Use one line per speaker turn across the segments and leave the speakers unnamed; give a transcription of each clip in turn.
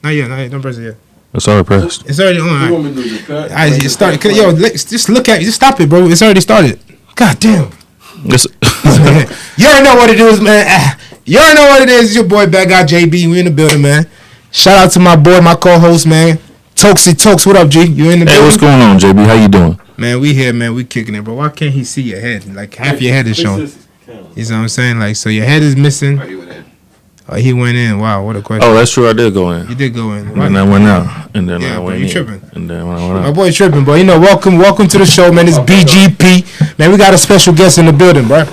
Not yet. Don't press it yet.
It's already pressed.
It's already on.
You want me to do the cut?
I just started. Yo, just look at it. Just stop it, bro. It's already started. God damn. You already know what it is, man. You already know what it is. It's your boy, Bad Guy JB. We in the building, man. Shout out to my boy, my co-host, man. Tokes, what up, G? You in the building?
Hey, what's going on, JB? How you doing?
Man, we here, man. We kicking it, bro. Why can't he see your head? Like, half your head is showing. You know what I'm saying? Like, so your head is missing. Oh, he went in. Wow, what a question.
Oh, that's true. I did go in.
You did go in.
And then I went out. And then I went
you
in.
tripping.
And then when I went out.
My boy tripping, bro. You know, welcome to the show, man. It's BGP. Man, we got a special guest in the building, bro.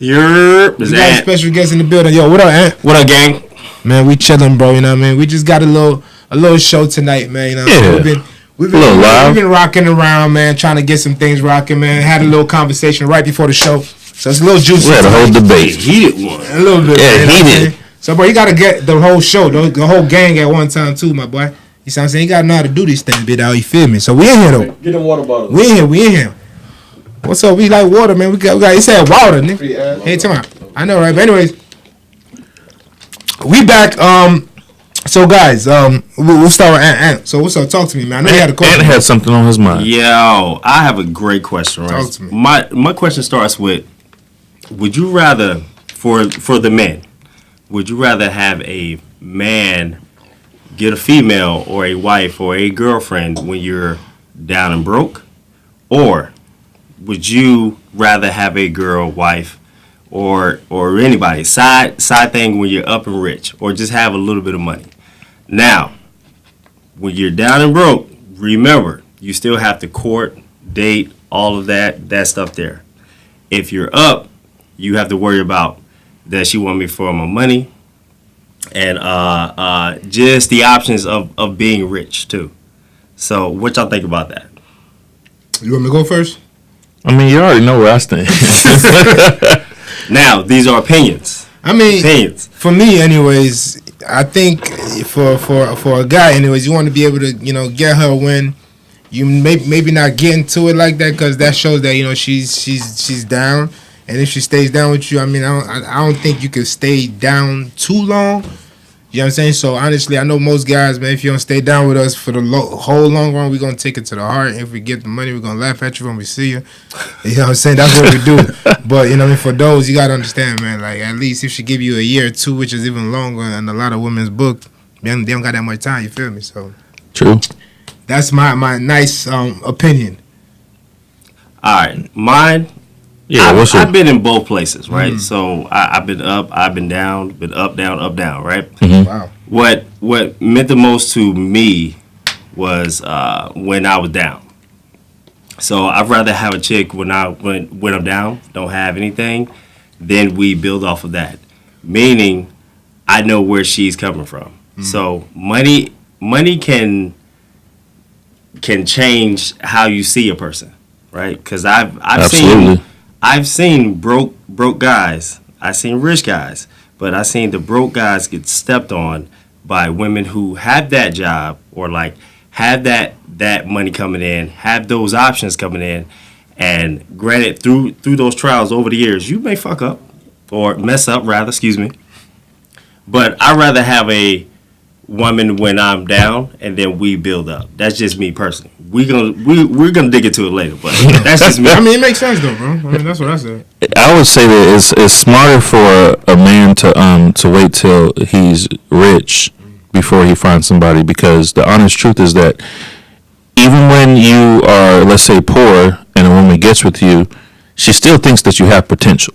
We got
a special guest in the building. Yo, what up, Ant?
What up, gang?
Man, we chilling, bro. You know what I mean? We just got a little show tonight, man. You know,
yeah.
We've been rocking around, man, trying to get some things rocking, man. Had a little conversation right before the show, so it's a little juicy.
We had a whole debate.
Heated one.
A little bit.
Yeah,
man,
heated.
So, bro, you got to get the whole show, the whole gang at one time, too, my boy. You see what I'm saying? You got to know how to do these things, bit out. You feel me? So, we in here, though.
Get them water bottles.
We in here. What's up? We like water, man. We got. It said water, nigga. Hey, come on. I know, right? But anyways, we back. So, guys, we'll start with Ant. So, what's up? Talk to me, man. I know you had a question.
Ant had something on his mind.
Yo, I have a great question, right?
Talk to me.
My question starts with, would you rather, for the men, would you rather have a man get a female or a wife or a girlfriend when you're down and broke? Or would you rather have a girl, wife, or anybody, side thing when you're up and rich, or just have a little bit of money? Now, when you're down and broke, remember, you still have to court, date, all of that stuff there. If you're up, you have to worry about that she want me for my money, and just the options of being rich too. So, what y'all think about that?
You want me to go first?
I mean, you already know where I stand.
Now, these are opinions.
I mean, for me, anyways, I think for a guy, anyways, you want to be able to, get her when you maybe not get into it like that, because that shows that she's down. And if she stays down with you, I mean, I don't think you can stay down too long. You know what I'm saying? So, honestly, I know most guys, man, if you don't stay down with us for the whole long run, we're going to take it to the heart. If we get the money, we're going to laugh at you when we see you. You know what I'm saying? That's what we do. But, you know what I mean? For those, you got to understand, man, like, at least if she give you a year or two, which is even longer, and a lot of women's book, they don't got that much time, you feel me? So,
true.
That's my nice opinion.
All right. Mine... Yeah, I've been in both places, right? Mm-hmm. So I've been up, I've been down, been up, down, right?
Mm-hmm.
Wow.
What meant the most to me was when I was down. So I'd rather have a chick when I'm down, don't have anything, then we build off of that. Meaning, I know where she's coming from. Mm-hmm. So money can change how you see a person, right? Because I've seen broke guys. I've seen rich guys, but I've seen the broke guys get stepped on by women who have that job or like have that money coming in, have those options coming in, and granted through those trials over the years, you may fuck up or mess up rather, excuse me. But I'd rather have a woman when I'm down and then we build up. That's just me personally. We're gonna dig into it later, but that's just me.
I mean, it makes sense though, bro. I mean, that's what I said.
I would say that it's smarter for a man to wait till he's rich before he finds somebody, because the honest truth is that even when you are, let's say, poor and a woman gets with you, she still thinks that you have potential.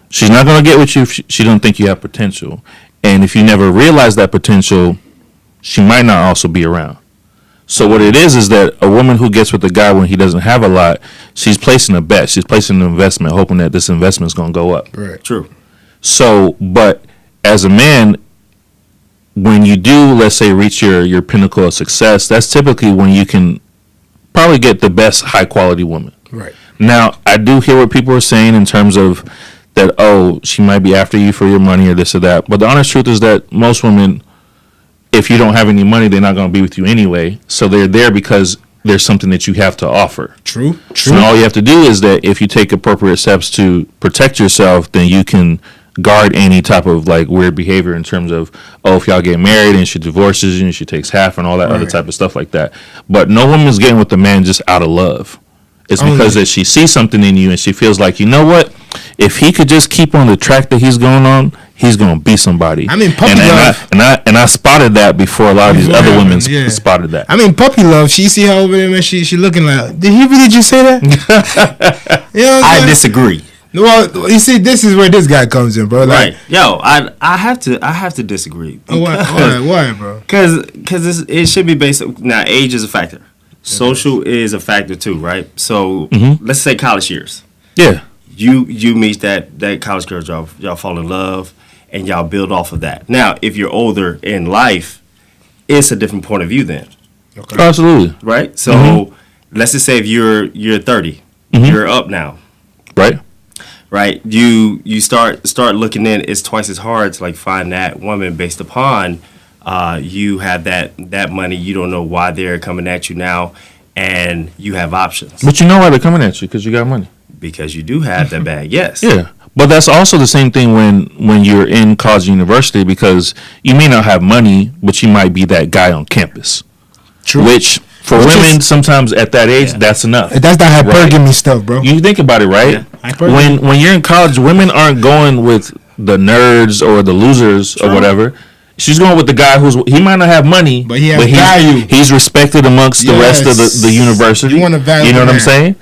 She's not gonna get with you if she don't think you have potential. And if you never realize that potential, she might not also be around. So what it is that a woman who gets with a guy when he doesn't have a lot, she's placing a bet. She's placing an investment, hoping that this investment is going to go up.
Right.
True.
So, but as a man, when you do, let's say, reach your pinnacle of success, that's typically when you can probably get the best high-quality woman.
Right.
Now, I do hear what people are saying in terms of that, oh, she might be after you for your money or this or that. But the honest truth is that most women, if you don't have any money, they're not going to be with you anyway. So they're there because there's something that you have to offer.
True.
So all you have to do is that if you take appropriate steps to protect yourself, then you can guard any type of like weird behavior in terms of, oh, if y'all get married and she divorces you and she takes half and all that other type of stuff like that. But no woman's getting with the man just out of love. It's because that she sees something in you and she feels like, you know what? If he could just keep on the track that he's going on, he's gonna be somebody.
I mean, puppy love.
I spotted that before a lot of these other women spotted that.
I mean, puppy love. She see her over there, man. She looking like, did he really just say that? You know what
I disagree.
Well, you see, this is where this guy comes in, bro. Like,
Right, yo, I have to disagree.
Why, bro?
Because it should be based on, now age is a factor, social is a factor too, right? So let's say college years.
Yeah,
you meet that college girl, y'all fall in love, and y'all build off of that. Now, if you're older in life, it's a different point of view then,
okay. Absolutely,
right? So let's just say if you're 30, you're up now,
right?
Right, you start looking in. It's twice as hard to like find that woman based upon you have that money. You don't know why they're coming at you now, and you have options.
But you know why they're coming at you, because you got money.
Because you do have that bag, yes.
Yeah, but that's also the same thing when you're in college, university, because you may not have money, but you might be that guy on campus.
True.
Which for women, sometimes at that age, that's enough.
That's not hypergamy stuff, bro.
You think about it, right?
Yeah.
When you're in college, women aren't going with the nerds or the losers or whatever. She's going with the guy he might not have money,
but he has value.
He's respected amongst the rest of the university.
You want a value,
you know what I'm saying?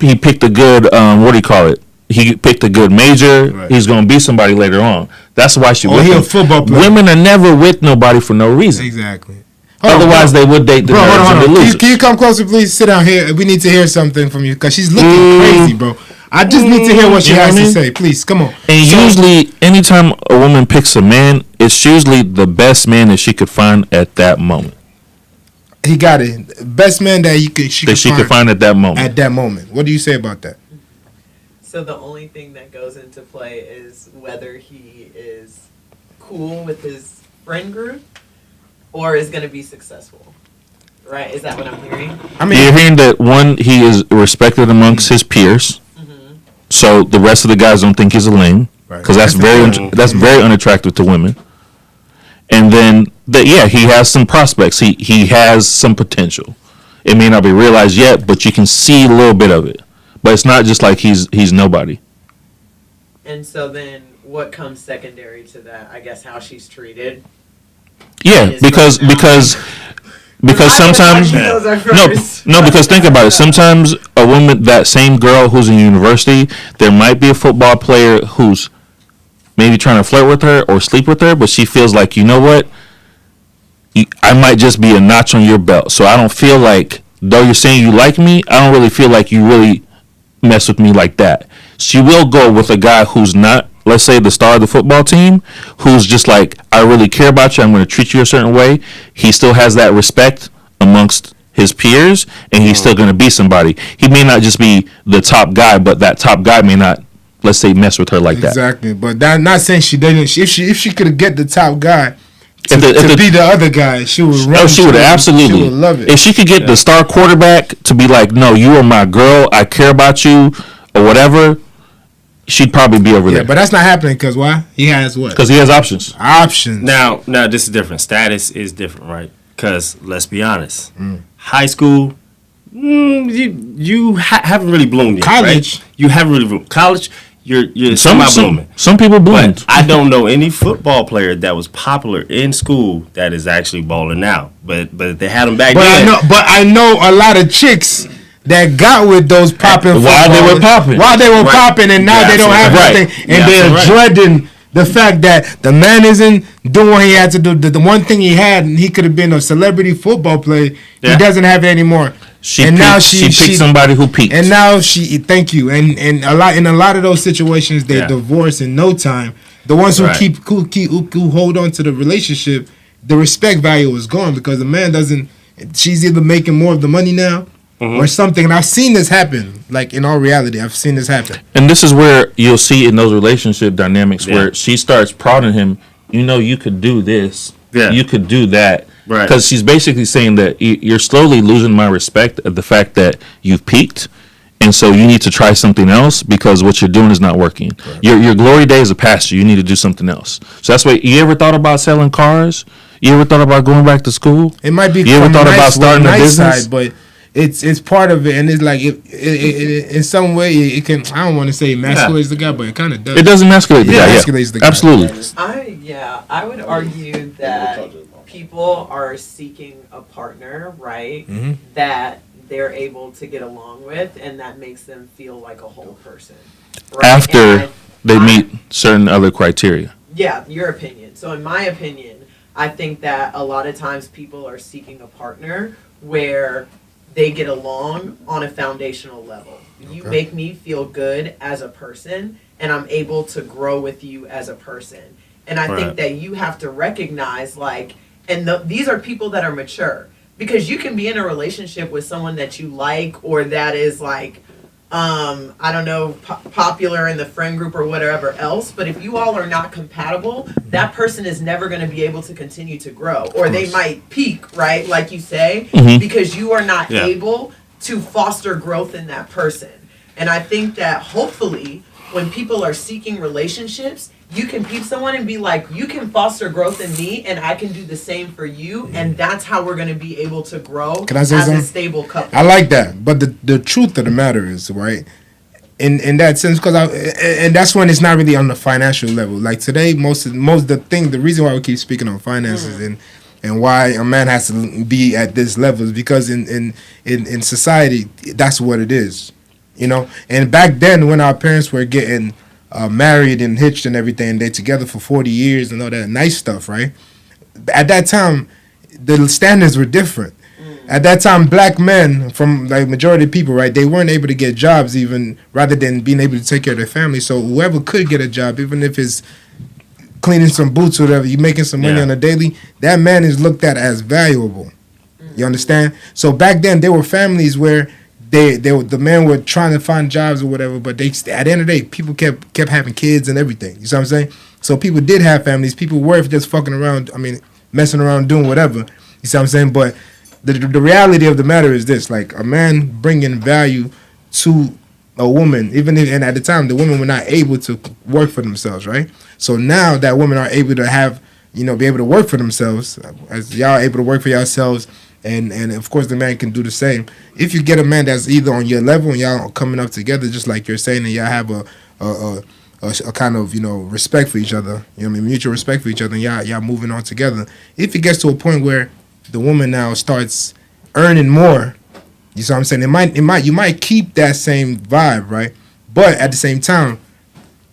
He picked a good what do you call it? He picked a good major. Right. He's going to be somebody later on. That's why she with him.
A football player.
Women are never with nobody for no reason.
Exactly.
Otherwise, they would date the nerds and the losers.
Can you come closer, please? Sit down here. We need to hear something from you because she's looking crazy, bro. I just need to hear what she has to say. Please, come on.
And usually, anytime a woman picks a man, it's usually the best man that she could find at that moment.
He got it. Best man that she could find
at that moment.
At that moment. What do you say about that?
So the only thing that goes into play is whether he is cool with his friend group or is going to be successful. Right? Is that what I'm hearing?
I mean,
you're hearing that one, he is respected amongst his peers. So the rest of the guys don't think he's a lame, because that's very unattractive to women. And then he has some prospects. He has some potential. It may not be realized yet, but you can see a little bit of it. But it's not just like he's nobody.
And so then, what comes secondary to that? I guess how she's treated.
Yeah, because sometimes because think about it. Sometimes a woman, that same girl who's in university, there might be a football player who's maybe trying to flirt with her or sleep with her, but she feels like, you know what, I might just be a notch on your belt. So I don't feel like, though you're saying you like me, I don't really feel like you really mess with me like that. She will go with a guy who's not, let's say, the star of the football team, who's just like, I really care about you, I'm going to treat you a certain way. He still has that respect amongst his peers, and he's still going to be somebody. He may not just be the top guy, but that top guy may not, let's say, mess with her like that.
Exactly, but that not saying she didn't. If she could get the top guy to be the other guy, she would run.
Oh, she would absolutely.
She would love it.
If she could get the star quarterback to be like, no, you are my girl, I care about you, or whatever, she'd probably be over there.
But that's not happening because why? He has what?
Because he has options.
Now, this is different. Status is different, right? Because let's be honest, high school, you haven't really bloomed yet.
College,
right? You haven't really bloomed. College, you're blooming.
Some people bloomed.
But I don't know any football player that was popular in school that is actually balling now. But they had them back then.
I know a lot of chicks that got with those popping
while they were
popping, and now they don't have anything, and they're dreading the fact that the man isn't doing what he had to do. The one thing he had, and he could have been a celebrity football player. He doesn't have it anymore.
She picked somebody who peaked.
And now thank you. And in a lot of those situations, they divorce in no time. The ones who who hold on to the relationship, the respect value is gone because the man doesn't. She's either making more of the money now. Or something, and I've seen this happen. Like in all reality, I've seen this happen.
And this is where you'll see in those relationship dynamics where she starts prodding him. You know, you could do this. Yeah. You could do that. Right. Because she's basically saying that you're slowly losing my respect at the fact that you've peaked, And so you need to try something else because what you're doing is not working. Right. Your glory days are past you. You need to do something else. So that's why you ever thought about selling cars? You ever thought about going back to school?
It might be.
You ever thought about starting a business?
Side, but it's part of it, and it's like it in some way it can. I don't want to say emasculates the guy, but it kind of does.
It does emasculate the guy.
Emasculates the guy.
Absolutely.
I would argue that people are seeking a partner, right? Mm-hmm. That they're able to get along with, and that makes them feel like a whole person. Right?
After they meet certain other criteria.
Yeah, your opinion. So in my opinion, I think that a lot of times people are seeking a partner where they get along on a foundational level. You make me feel good as a person, and I'm able to grow with you as a person. And I think that you have to recognize, like, and these are people that are mature. Because you can be in a relationship with someone that you like or that is like, I don't know, popular in the friend group or whatever else. But if you all are not compatible, that person is never going to be able to continue to grow. Or they might peak, right? Like you say, because you are not able to foster growth in that person. And I think that hopefully when people are seeking relationships, you can peep someone and be like, you can foster growth in me and I can do the same for you. And that's how we're going to be able to grow as a stable couple.
I like that. But the truth of the matter is, right, in that sense, and that's when it's not really on the financial level. Like today, the reason why we keep speaking on finances and why a man has to be at this level is because in society, that's what it is. You know? And back then when our parents were getting married and hitched and everything, and they together for 40 years and all that nice stuff, right? At that time, the standards were different. At that time, black men, from like majority of people, right, they weren't able to get jobs even, rather than being able to take care of their family. So whoever could get a job, even if it's cleaning some boots or whatever, you making some money on a daily, that man is looked at as valuable. You understand? So back then, there were families where the men were trying to find jobs or whatever, but at the end of the day, people kept having kids and everything. You see what I'm saying? So people did have families. People were just fucking around. I mean, messing around, doing whatever. You see what I'm saying? But the reality of the matter is this: like a man bringing value to a woman, and at the time the women were not able to work for themselves, right? So now that women are able to have, be able to work for themselves, as y'all are able to work for yourselves. And of course the man can do the same. If you get a man that's either on your level and y'all coming up together, just like you're saying, and y'all have a kind of respect for each other, mutual respect for each other, and y'all moving on together. If it gets to a point where the woman now starts earning more, you see what I'm saying? You might keep that same vibe, right? But at the same time,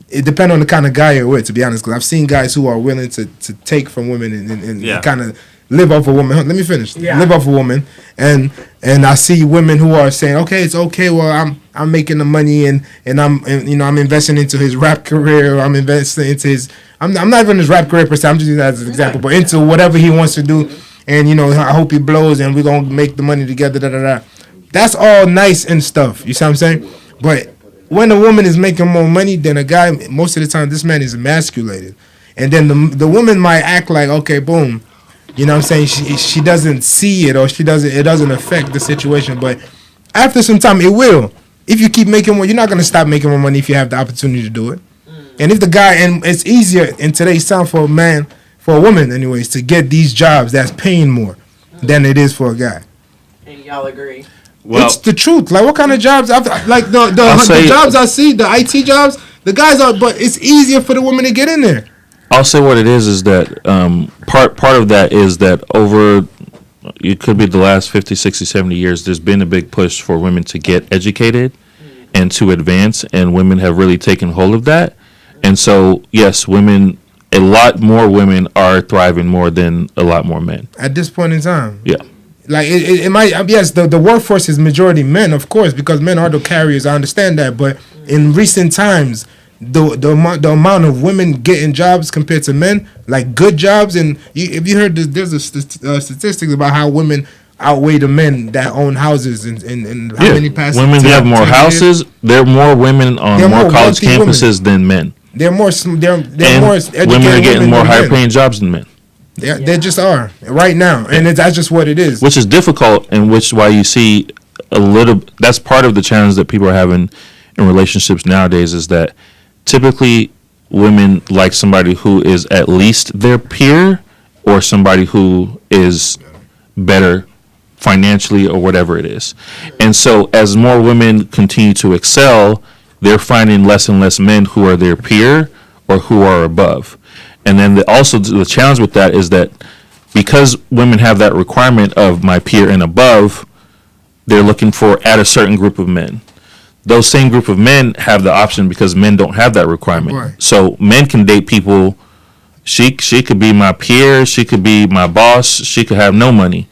it depends on the kind of guy you're with. To be honest, because I've seen guys who are willing to take from women and kind of live off a woman. Let me finish. Yeah. Live off a woman, and I see women who are saying, okay, it's okay. Well, I'm making the money and I'm investing into his rap career. Or I'm investing into his. I'm not even his rap career per se. I'm just using that as an example, but into whatever he wants to do. And I hope he blows, and we're gonna make the money together. Da da da. That's all nice and stuff. You see what I'm saying? But when a woman is making more money than a guy, most of the time this man is emasculated, and then the woman might act like, okay, boom. You know what I'm saying? She doesn't see it, or it doesn't affect the situation. But after some time, it will. If you keep making more, you're not going to stop making more money if you have the opportunity to do it. And if the guy, and it's easier in today's time for a woman anyways, to get these jobs that's paying more than it is for a guy.
And y'all agree?
Well, it's the truth. Like what kind of jobs? Like the jobs I see, the IT jobs, the guys are, but it's easier for the woman to get in there.
I'll say what it is that part of that is that over, it could be the last 50, 60, 70 years, there's been a big push for women to get educated and to advance, and women have really taken hold of that. And so, yes, a lot more women are thriving more than a lot more men.
At this point in time.
Yeah.
Like, it might, yes, the workforce is majority men, of course, because men are the carriers, I understand that, but in recent times, the amount of women getting jobs compared to men, like good jobs, and if you heard there's a statistics about how women outweigh the men that own houses and how many past
women have more houses. There are more women on more college campuses than men.
They're more educated
women are getting more higher paying jobs than men.
They just are right now, and that's just what it is.
Which is difficult, and why you see that's part of the challenge that people are having in relationships nowadays, is that typically women like somebody who is at least their peer, or somebody who is better financially, or whatever it is. And so as more women continue to excel, they're finding less and less men who are their peer or who are above. And then also the challenge with that is that because women have that requirement of my peer and above, they're looking for at a certain group of men. Those same group of men have the option because men don't have that requirement.
Right.
So men can date people. She could be my peer. She could be my boss. She could have no money.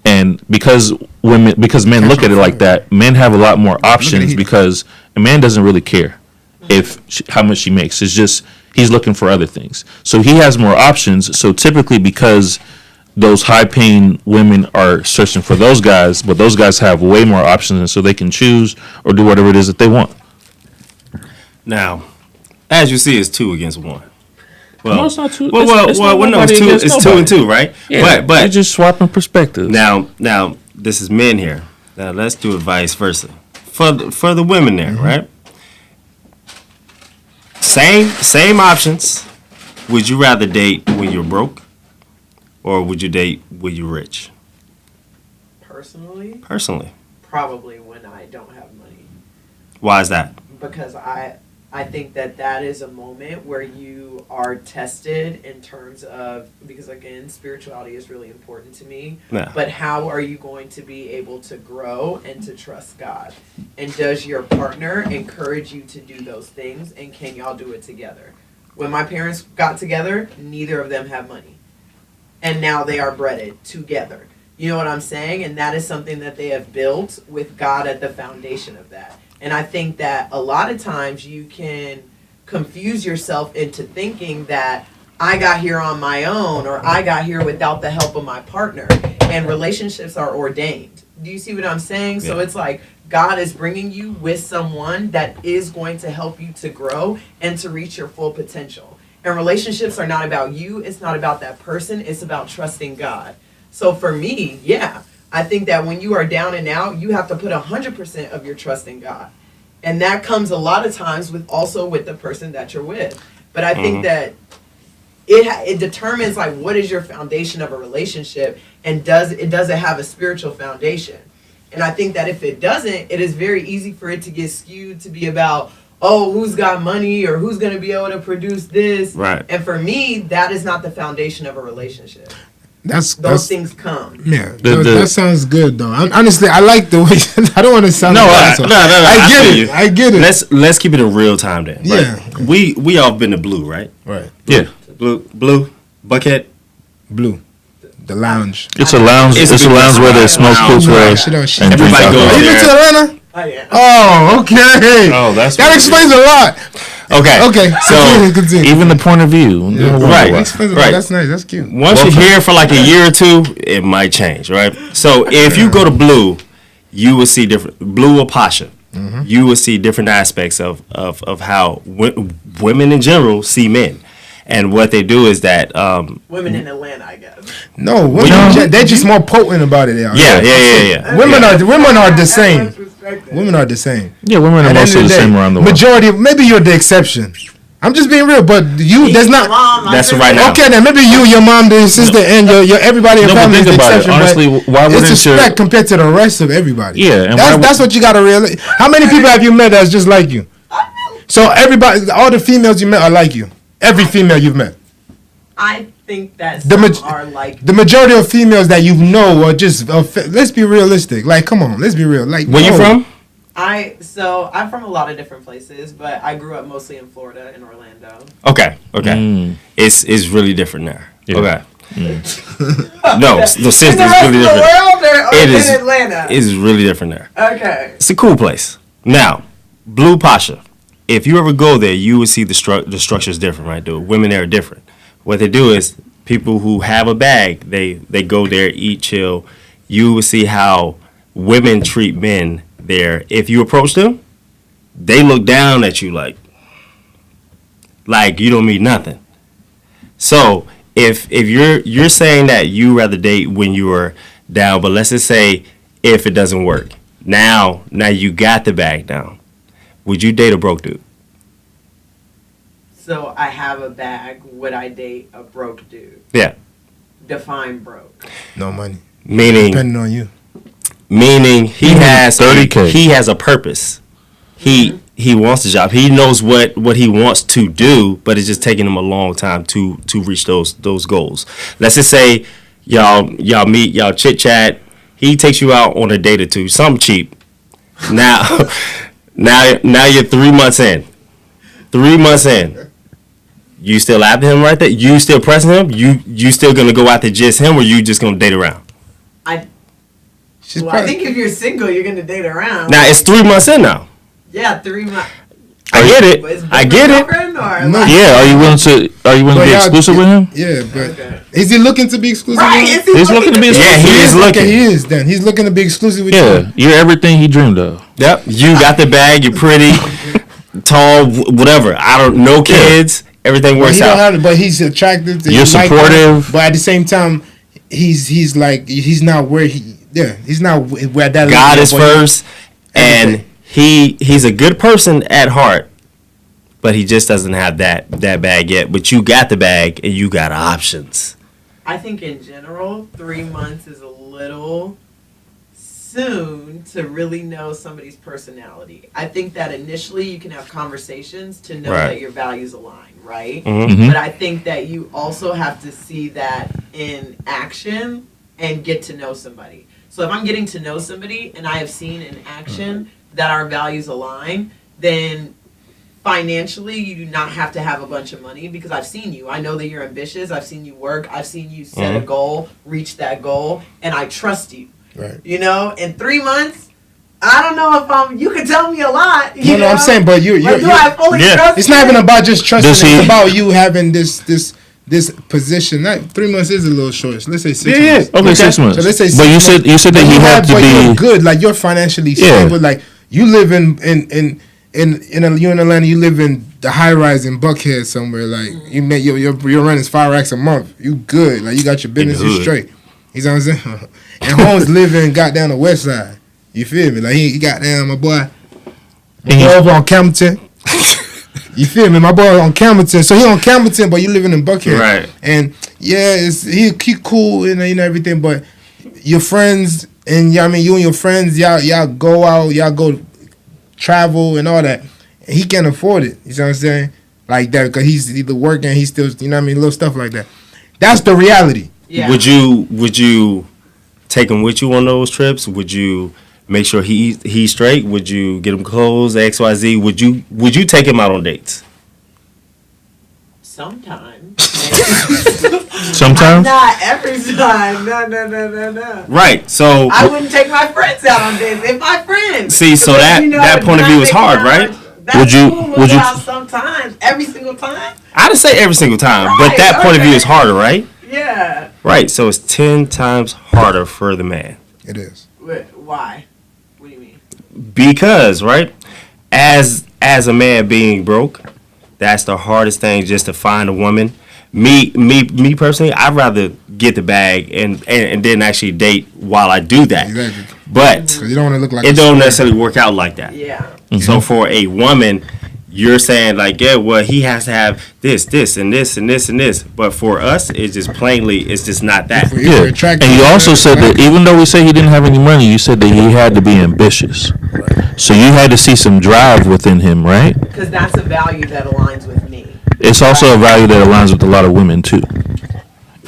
And because men look at it like that, men have a lot more options because a man doesn't really care how much she makes. It's just he's looking for other things. So he has more options. So typically, because those high-paying women are searching for those guys, but those guys have way more options, and so they can choose or do whatever it is that they want.
Now, as you see, it's 2 against 1. Well,
No, it's not two.
Well,
It's not
no,
nobody
it's 2.
against
It's 2 and
nobody.
2, right?
Yeah,
but
you're just swapping perspectives.
now, this is men here. Now, let's do it vice versa. For the women there, right? Same options. Would you rather date when you're broke, or would you date when you're rich?
Personally, probably when I don't have money.
Why is that?
Because I think that is a moment where you are tested in terms of, because again, spirituality is really important to me.
Yeah.
But how are you going to be able to grow and to trust God? And does your partner encourage you to do those things? And can y'all do it together? When my parents got together, neither of them have money. And now they are breaded together. You know what I'm saying? And that is something that they have built with God at the foundation of that. And I think that a lot of times you can confuse yourself into thinking that I got here on my own, or I got here without the help of my partner. And relationships are ordained. Do you see what I'm saying? Yeah. So it's like God is bringing you with someone that is going to help you to grow and to reach your full potential. And relationships are not about you. It's not about that person. It's about trusting God. So for me, yeah, I think that when you are down and out, you have to put 100% of your trust in God. And that comes a lot of times with the person that you're with. But I think that it determines like what is your foundation of a relationship, and does it have a spiritual foundation? And I think that if it doesn't, it is very easy for it to get skewed to be about, oh, who's got money or who's going to be able to produce this.
Right.
And for me, that is not the foundation of a relationship.
Those
things come.
Yeah, that sounds good though. Honestly, I like the way. I don't want to sound.
No,
I get it.
Let's keep it in real time then.
Yeah.
Right? We all been to Blue, right?
Right.
Yeah.
Blue, Buckhead.
Blue. The lounge.
It's a lounge. It's a lounge where they smoke hookah and drink
Everybody goes
alcohol.
You been to Atlanta?
Oh, yeah.
Oh, okay.
Oh, that's
that explains a lot.
Okay. So
continue.
Even the point of view.
Yeah.
Right.
Right. That's nice. That's cute.
Once you're here for like a year or two, it might change, right? So if you go to Blue, you will see different Blue or Pasha. Mm-hmm. You will see different aspects of how women in general see men. And what they do is that
women in Atlanta, I guess.
No, women, they're just more potent about it.
Yeah.
Women are the same. Women are the same.
Yeah, women are mostly the same around the world.
Majority, maybe you're the exception. I'm just being real, but you, there's not.
That's right now.
Okay, then maybe you, your mom, your sister, and your everybody in your family is the exception.
Honestly, why wouldn't
it's a spec compared to the rest of everybody.
Yeah, and
that's what you gotta realize. How many people have you met that's just like you? So everybody, all the females you met are like you. Every female you've met.
I think that are like
the majority of females that you know are just. Let's be realistic. Like, come on, let's be real. Like,
where you from?
I'm from a lot of different places, but I grew up mostly in Florida and Orlando.
Okay. It's really different there. Yeah. Okay. No, the system is really different.
It is in Atlanta.
It's really different there.
Okay.
It's a cool place. Now, Blue Pasha. If you ever go there, you will see the structure is different, right? The women there are different. What they do is people who have a bag, they go there, eat, chill. You will see how women treat men there. If you approach them, they look down at you like you don't mean nothing. So if you're saying that you rather date when you are down, but let's just say if it doesn't work, Now you got the bag now. Would you date a broke dude?
So I have a bag. Would I date a broke dude?
Yeah.
Define broke.
No money.
Meaning
Depending on you.
Meaning he has
30K.
He has a purpose. He wants a job. He knows what he wants to do, but it's just taking him a long time to reach those goals. Let's just say y'all meet, y'all chit chat. He takes you out on a date or two, something cheap. Now you're 3 months in. 3 months in. You still after him right there? You still pressing him? You still gonna go after just him, or you just gonna date around?
I think if you're single, you're gonna date around.
Now it's 3 months in now.
Yeah, 3 months.
I get it. I get it.
Yeah, are you willing to be exclusive with him?
Yeah, but
Okay.
is he looking to be exclusive
Right,
with
is
him?
he
He's looking to be
Yeah, he is looking.
Okay, he is then. He's looking to be exclusive with
Yeah,
you.
you're everything he dreamed of.
Yep. You got the bag. You're pretty, tall, whatever. I don't know kids. Everything
But
works
he don't
out.
have, but he's attractive.
You're
He like
supportive.
him, but at the same time, he's not where he's not where that
God
level
is
of what he-
first, and he's a good person at heart, but he just doesn't have that bag yet. But you got the bag, and you got options.
I think in general, 3 months is a little soon to really know somebody's personality. I think that initially you can have conversations to know
Right.
that your values align, right?
Mhm.
But I think that you also have to see that in action and get to know somebody. So if I'm getting to know somebody and I have seen in action that our values align, then financially you do not have to have a bunch of money because I've seen you. I know that you're ambitious. I've seen you work. I've seen you set a goal, reach that goal, and I trust you.
Right.
You know, in 3 months, I don't know if you can tell me a lot.
No, no, I'm saying, but you're
do I fully
Yeah.
trust
it's not
you?
even about just trusting.
Does he-
It's about you having this position. Not 3 months is a little short. Let's say 6 months.
Okay, 6 months.
So let's say.
But you said that
But
he had to
but you're
be.
good. Like you're financially
Yeah.
stable. Like you live in you in Atlanta. You live in the high rise in Buckhead somewhere. Like you make your rent is 5 racks a month. You good. Like you got your business.
the
You
hood.
straight. You know what I'm saying? And Holmes living got down the west side. You feel me? Like he got down, my boy.
And he-
Over on Campbellton. You feel me? My boy on Campbellton. So he on Campbellton, but you living in Buckhead.
Right.
And yeah, he cool and everything, but your friends and you and your friends, y'all go out, y'all go travel and all that. And he can't afford it. You know what I'm saying? Like that, because he's either working, he's still, little stuff like that. That's the reality.
Yeah.
Would you take him with you on those trips? Would you make sure he's straight? Would you get him clothes, XYZ? Would you take him out on dates?
Sometimes.
Sometimes.
Not every time. No.
Right. So
I wouldn't take my friends out on dates. If my friends.
See, so
Because,
that point of view is hard, right?
That's
Would you-
cool,
would you-
out sometimes. Every single time?
I didn't say every single time, but
Right,
that point of view
okay.
is harder, right?
Yeah.
Right. So it's 10 times harder for the man.
It is.
Why? What do you mean?
Because, right, as a man being broke, that's the hardest thing, just to find a woman. Me personally, I'd rather get the bag and then actually date while I do that.
Exactly.
But
Because you don't want to look like
it
a
don't
square.
necessarily work out like that.
Yeah.
So for a woman, you're saying like, yeah, well, he has to have this, and this, and this, and this. But for us, it's just plainly, it's just not that.
If you're
Yeah,
attractive,
and you also said that even though we say he didn't have any money, you said that he had to be ambitious. So you had to see some drive within him, right?
Because that's a value that aligns with me.
It's also a value that aligns with a lot of women too.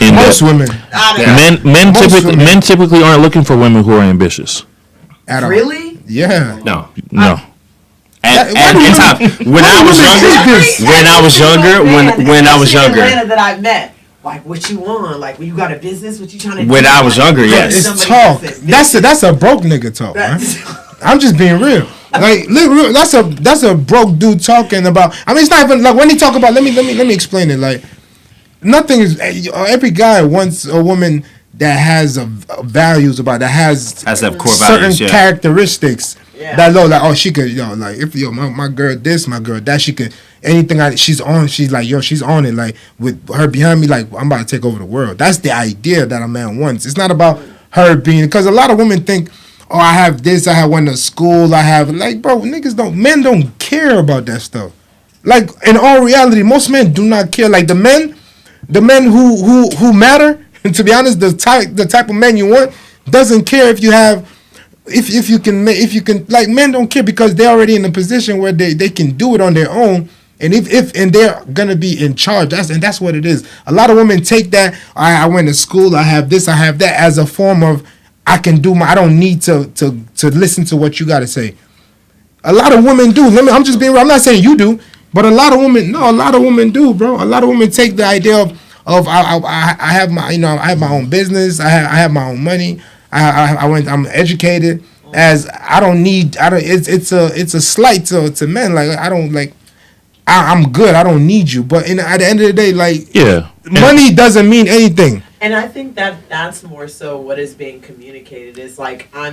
In
most
that
women
I don't know.
men typically aren't looking for women who are ambitious.
at all.
Really?
Yeah.
No.
No.
At
Why do
the
you-
time, when I was younger, when I was younger,
Atlanta that I met, like, what you want? Like, you got a business? What you trying to do?
when I was younger,
Like,
yes.
It's
somebody
talk.
that's a-
That's a broke nigga talk, man.
That's-
I'm just being real. Like, look, real, that's a broke dude talking about. I mean, it's not even like when he talk about. Let me explain it. Like, nothing is. Every guy wants a woman that has values about that has
Have core
certain
values, yeah.
characteristics.
Yeah.
That low, like, oh, she could, like, if my girl this, my girl that, she could anything. She's on. She's like, she's on it. Like with her behind me, like I'm about to take over the world. That's the idea that a man wants. It's not about her being, because a lot of women think, oh, I have this, I have went to school, I have like, bro, men don't care about that stuff. Like in all reality, most men do not care. Like the men who matter, and to be honest, the type of man you want doesn't care if you have. If you can like, men don't care because they're already in a position where they can do it on their own, and if they're gonna be in charge. That's what it is. A lot of women take that, I went to school, I have this, I have that, as a form of, I can do I don't need to listen to what you gotta say. A lot of women do. I'm just being real. I'm not saying you do, but a lot of women do, bro. A lot of women take the idea of I have my, I have my own business, I have my own money. I'm educated, as I don't need. It's a slight to men. Like, I don't like. I'm good. I don't need you. But at the end of the day, like, money doesn't mean anything.
And I think that's more so what is being communicated is like, I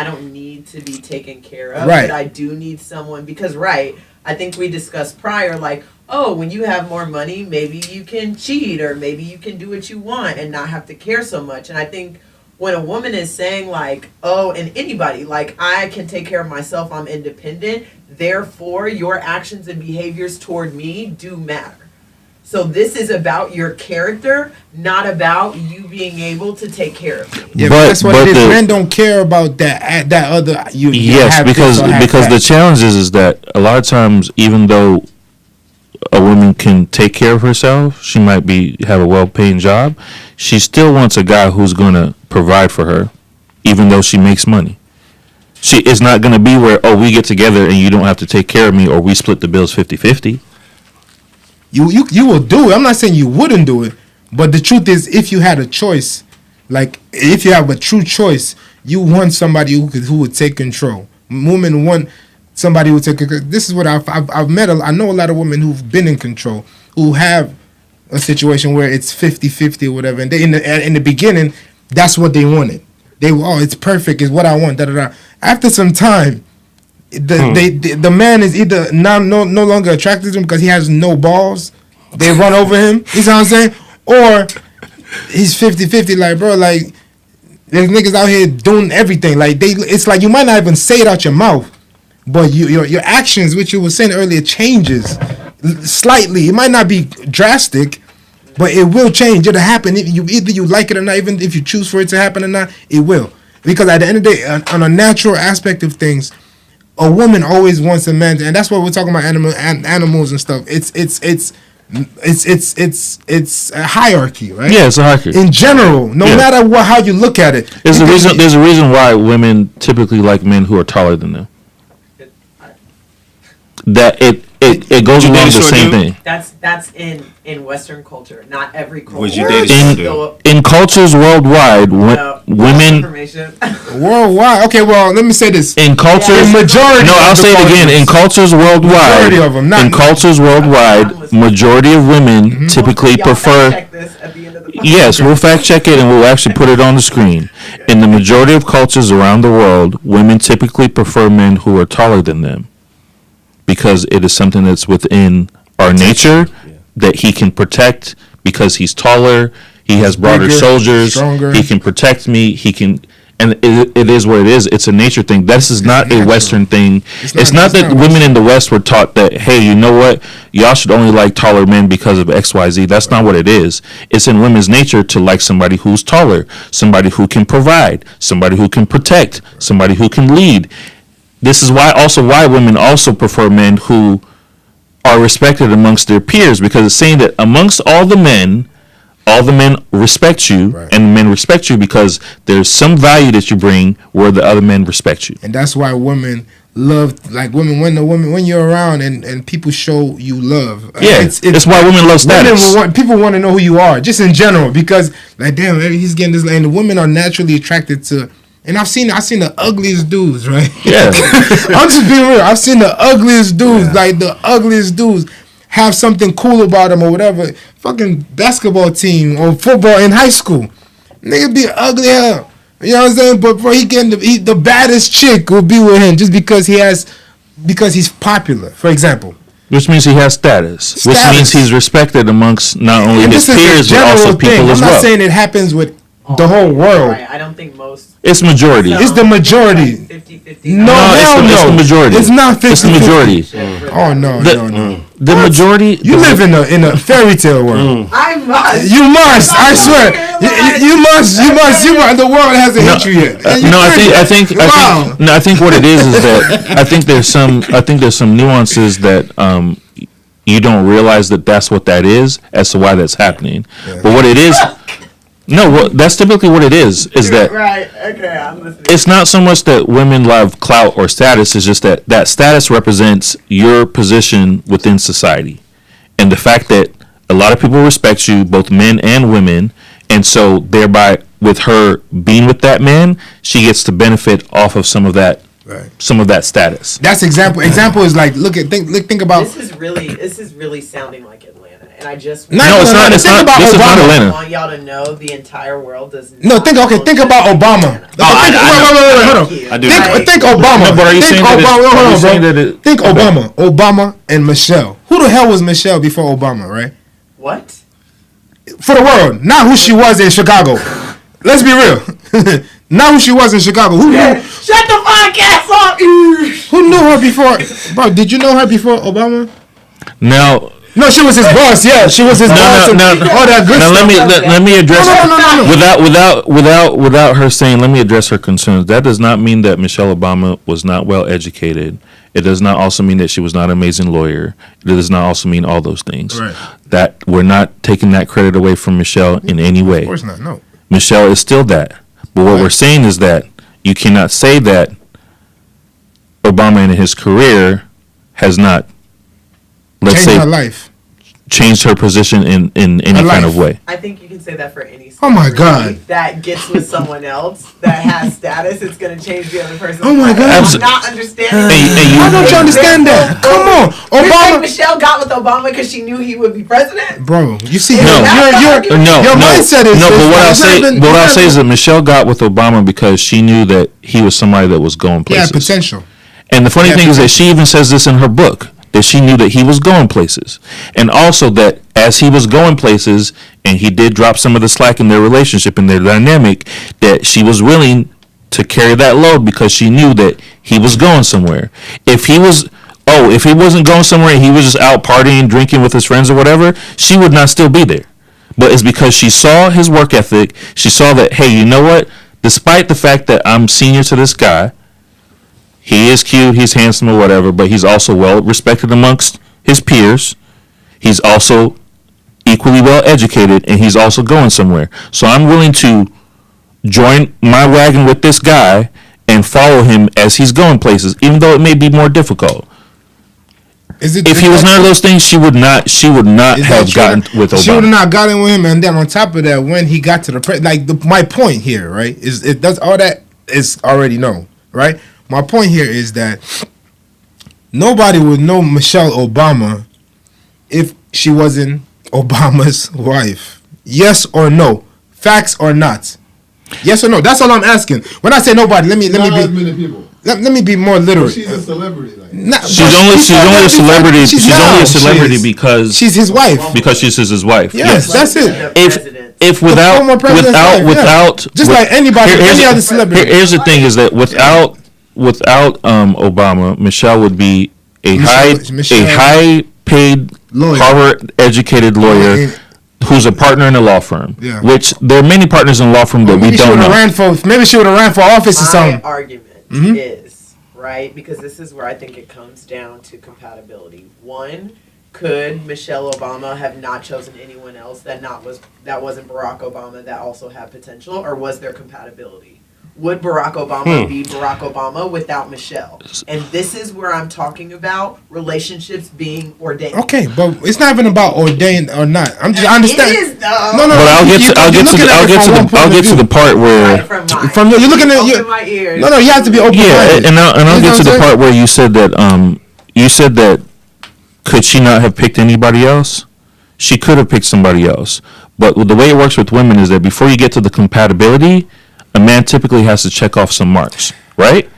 don't need to be taken care of,
right.
But I do need someone because, right, I think we discussed prior, like, oh, when you have more money, maybe you can cheat or maybe you can do what you want and not have to care so much. And I think when a woman is saying like, oh, and anybody, like, I can take care of myself, I'm independent, therefore your actions and behaviors toward me do matter. So this is about your character, not about you being able to take care of me.
Yeah, but that's what it is. Men don't care about that other.
Yes, because the challenge is that a lot of times, even though a woman can take care of herself, she might have a well-paying job, she still wants a guy who's going to provide for her, even though she makes money. It's not going to be where, oh, we get together and you don't have to take care of me, or we split the bills 50-50.
You will do it. I'm not saying you wouldn't do it, but the truth is, if you had a choice, like if you have a true choice, you want somebody who would take control. Women want somebody who would take control. This is what I've met. I know a lot of women who've been in control, who have a situation where it's 50-50 or whatever, and they in the beginning, that's what they wanted. They were, oh, it's perfect, it's what I want. Da da da. After some time, the man is either no longer attracted to him because he has no balls. They run over him. You know what I'm saying? Or he's 50-50. Like, bro, like, there's niggas out here doing everything. Like, it's like you might not even say it out your mouth, but your actions, which you were saying earlier, changes slightly. It might not be drastic, but it will change. It'll happen. Either you like it or not. Even if you choose for it to happen or not, it will. Because at the end of the day, on a natural aspect of things, a woman always wants a man, and that's what we're talking about, animals and stuff. It's a hierarchy, right?
Yeah, it's a hierarchy.
In general, no matter how you look at it.
There's a reason why women typically like men who are taller than them. That it goes along the same thing.
That's in Western culture, not every culture.
Would you date
in cultures worldwide, women
worldwide. Okay, well, let me say this.
In cultures,
majority.
No, I'll say it again. In cultures worldwide,
majority of them,
majority of women typically prefer.
Check this at the end of the podcast.
Yes, we'll fact check it and we'll actually put it on the screen. In the majority of cultures around the world, women typically prefer men who are taller than them, because it is something that's within our nature that he can protect, because he's taller, he has broader
bigger,
shoulders,
stronger.
He can protect me, he can, and it is what it is. It's a nature thing. This is not a Western thing. It's not that women in the West were taught that, hey, you know what, y'all should only like taller men because of XYZ. That's not what it is. It's in women's nature to like somebody who's taller, somebody who can provide, somebody who can protect, somebody who can lead. This is why women also prefer men who are respected amongst their peers, because it's saying that amongst all the men respect you, right, and men respect you because there's some value that you bring where the other men respect you.
And that's why women love, like, when you're around and people show you love.
Yeah, it's why women love status.
People want to know who you are, just in general, because, like, damn, he's getting this, and the women are naturally attracted to. And I've seen the ugliest dudes, right?
Yeah.
I'm just being real. I've seen the ugliest dudes, like the ugliest dudes, have something cool about them or whatever. Fucking basketball team or football in high school, nigga be ugly hell. You know what I'm saying? But bro, the baddest chick will be with him just because he's popular, for example.
Which means he has status. Which means he's respected amongst not only his peers but also people as well.
I'm not saying it happens with the whole world.
Right. I don't think most.
It's majority.
It's the majority.
50-50.
No, hell
it's the majority.
It's not 50.
It's the majority.
Oh no, no.
The majority.
You live in a fairy tale world.
I must.
You must. I swear. You must. The world hasn't hit you yet.
I think what it is that I think there's some nuances that you don't realize that's what that is as to why that's happening. Yeah. But what it is. No, that's typically what it is that
right. Okay, I'm listening.
It's not so much that women love clout or status. It's just that status represents your position within society, and the fact that a lot of people respect you, both men and women, and so thereby, with her being with that man, she gets to benefit off of some of that. Right. Some of that status.
That's example. Example is like think about.
This is really sounding like Atlanta, and I just
it's not. This is not Atlanta.
I want y'all to know the entire world does.
No, think about Obama. Wait, hold on. Think Obama.
No, but are you saying that
Think Obama. Obama and Michelle. Who the hell was Michelle before Obama? Right.
What?
For the world, not who she was in Chicago. Let's be real. Not who she was in Chicago. Who knew?
Shut the podcast off.
Who knew her before? Bro, did you know her before Obama?
No,
she was his boss. Yeah, she was his boss.
All
that good stuff.
Let me address without her saying. Let me address her concerns. That does not mean that Michelle Obama was not well educated. It does not also mean that she was not an amazing lawyer. It does not also mean all those things.
Right.
That we're not taking that credit away from Michelle in any way.
Of course not. No.
Michelle is still that. But what we're saying is that you cannot say that Obama in his career has not,
her life.
Changed her position in any kind of way.
I think you can say that for any.
Oh my God!
That gets with someone else that has status. It's going to change the other person.
Oh my God!
I'm not understanding.
Why don't you understand that? Come on,
Obama. Michelle got with Obama because she knew he would be president.
Bro, you see,
your mindset is no. But what I'll say is that Michelle got with Obama because she knew that he was somebody that was going places.
Yeah, potential.
And the funny thing is that she even says this in her book. That she knew that he was going places. And also that as he was going places, and he did drop some of the slack in their relationship and their dynamic, that she was willing to carry that load because she knew that he was going somewhere. If he wasn't going somewhere and he was just out partying, drinking with his friends or whatever, she would not still be there. But it's because she saw his work ethic, she saw that, hey, you know what? Despite the fact that I'm senior to this guy, he is cute, he's handsome or whatever, but he's also well respected amongst his peers. He's also equally well educated, and he's also going somewhere. So I'm willing to join my wagon with this guy and follow him as he's going places, even though it may be more difficult. If he was none of those things, she would not have gotten with Obama.
She would have not gotten with him, and then on top of that, when he got to my point here, right, is it does all that is already known, right? My point here is that nobody would know Michelle Obama if she wasn't Obama's wife. Yes or no? Facts or not? Yes or no? That's all I'm asking. When I say nobody, let me be more literate.
She's a celebrity.
She's only a celebrity. She's only a celebrity because
she's his wife.
Because she's his wife.
Yes, that's it.
If without
just like anybody, any other celebrity.
Here's the thing: is that without Obama, Michelle would be a high paid Harvard educated lawyer who's a partner in a law firm. Yeah. Which there are many partners in law firm that we don't know.
Maybe she would have ran for office or something.
My argument is right because this is where I think it comes down to compatibility. One, could Michelle Obama have not chosen anyone else that wasn't Barack Obama that also had potential, or was there compatibility? Would Barack Obama be Barack Obama without Michelle? And this is where I'm talking about relationships being ordained.
Okay, but it's not even about ordained or not. I understand.
It is though.
No.
But I'll get to the part where
from
you're looking at
open my ears.
No, you have to be open.
Yeah, and I'll get to the part where you said that could she not have picked anybody else? She could have picked somebody else. But the way it works with women is that before you get to the compatibility, a man typically has to check off some marks, right?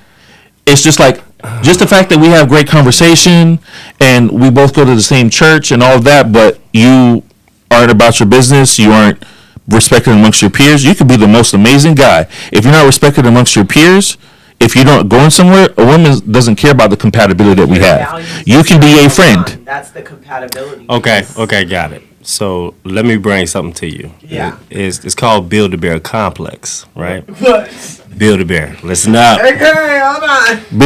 It's just the fact that we have great conversation and we both go to the same church and all of that, but you aren't about your business, you aren't respected amongst your peers, you could be the most amazing guy. If you're not respected amongst your peers, if you don't going somewhere, a woman doesn't care about the compatibility that we have. You can be a friend.
That's the compatibility.
Okay,
piece.
okay, got it. So let me bring something to you.
Yeah.
It's called Build-A-Bear Complex, right?
What?
Build-A-Bear. Listen up.
Okay, hold on.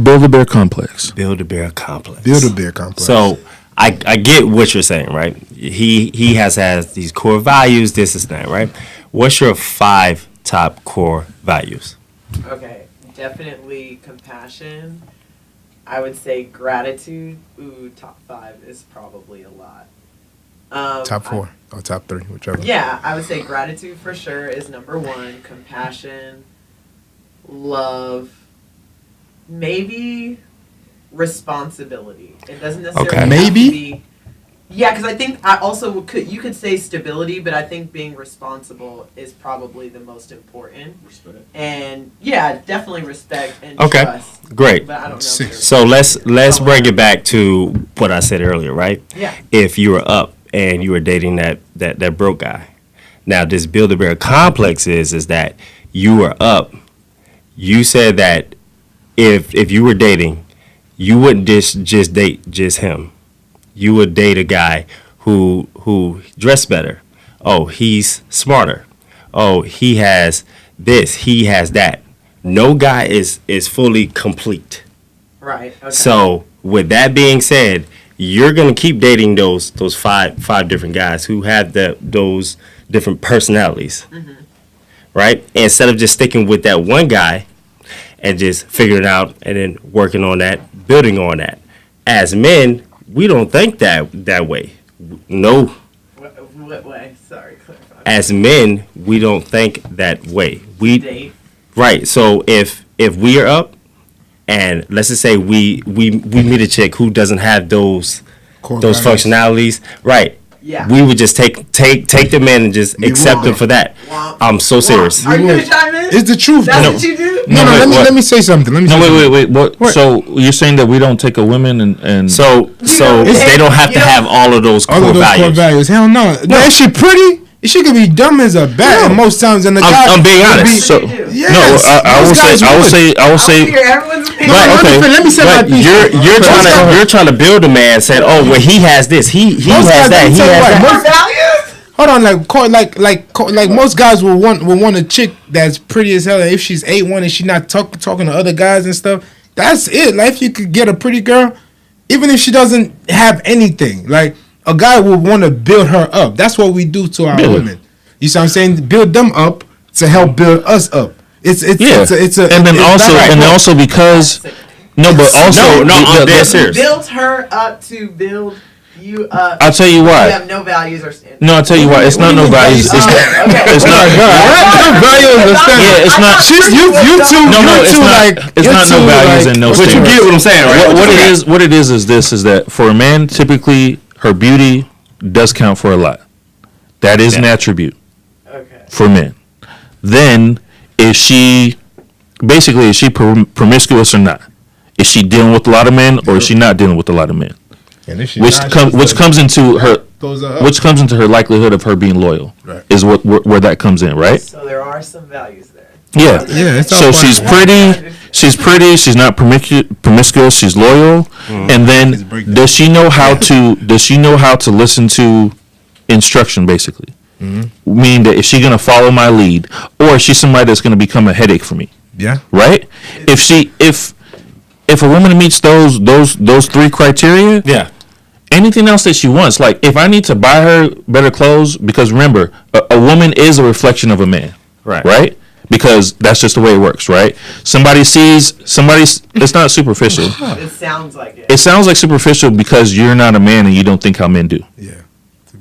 Build a bear complex.
Build-A-Bear Complex.
Build-A-Bear complex.
So I get what you're saying, right? He has these core values, this is that, right? What's your 5 top core values?
Okay, definitely compassion. I would say gratitude. Ooh, top 5 is probably a lot.
top 4 or top 3, whichever.
Yeah, I would say gratitude for sure is number 1. Compassion, love, maybe responsibility. It doesn't necessarily
Okay.
have
Maybe?
to be. Yeah, because I think I also you could say stability, but I think being responsible is probably the most important.
Respect.
And yeah, definitely respect and
Okay.
trust.
Great.
But I don't know. if
6.
there's-
So let's bring it back to what I said earlier, right?
Yeah.
If you were up and you were dating that broke guy. Now this Build-A-Bear Complex is that you were up. You said that if you were dating, you wouldn't just date just him. You would date a guy who dressed better. Oh, he's smarter. Oh, he has this, he has that. No guy is fully complete.
Right. Okay.
So with that being said, you're gonna keep dating those five different guys who have those different personalities, right? Instead of just sticking with that one guy and just figuring it out and then working on that, building on that. As men, we don't think that way. No,
What way? Sorry, clarify.
as men, we don't think that way. We
Date.
right. So if we are up, and let's just say we meet a chick who doesn't have those
Core
those
values.
functionalities, right?
Yeah.
We would just take the man and just accept him for that.
Womp.
I'm so serious.
Are you gonna
would.
chime in?
It's the truth.
That's
though.
what you do?
No,
No, wait, what?
let me say something. Let me
No,
say something.
wait. What?
What?
So you're saying that we don't take a woman and
So they don't have to have all of those
All
core
of those core
values.
values. Hell no. Now, is she pretty? She could be dumb as a bat, and most times, and the guy.
I'm being
would
honest.
be-
so
Yes,
no, I
most
will
guys
say
I hear everyone's opinion.
No,
But, okay,
let me say my
But
piece.
you're trying to build a man saying, oh, well, he has this, he
Most
has
guys,
that,
let me
he
tell you
has
what,
that.
Core values?
Hold on, like most guys will want a chick that's pretty as hell. And if she's 8'1" and she's not talking to other guys and stuff, that's it. Like if you could get a pretty girl, even if she doesn't have anything, like a guy will want to build her up. That's what we do to our
Yeah.
women. You see what I'm saying? Build them up to help build us up. It's
and then
that's
also because no, but also
No, I'm dead serious.
Build her up to build you up.
I'll tell you
You
why.
have no values or standards.
No, I'll tell you why. It's not no values. It's not.
Okay.
It's not. Yeah, it's not.
You two.
No, it's not. It's not no values and no
But you
standards.
get what I'm saying, right?
What it is that for a man, typically her beauty does count for a lot. That is an attribute
Okay.
for men. Then is she promiscuous or not? Is she dealing with a lot of men or is she not dealing with a lot of men? Which comes into her likelihood of her being loyal.
Right.
Is where that comes in, right?
So there are some values there.
Yeah.
Yeah, it's all
So
fun.
she's pretty. She's not promiscuous. She's loyal. And then does she know how to listen to instruction, basically? Meaning that is she gonna follow my lead, or is she somebody that's gonna become a headache for me?
Yeah.
Right? If a woman meets those 3 criteria,
Yeah.
anything else that she wants, like if I need to buy her better clothes, because remember, a woman is a reflection of a man, right? Because that's just the way it works, right? It's not superficial.
It sounds like it.
It sounds like superficial because you're not a man and you don't think how men do.
Yeah.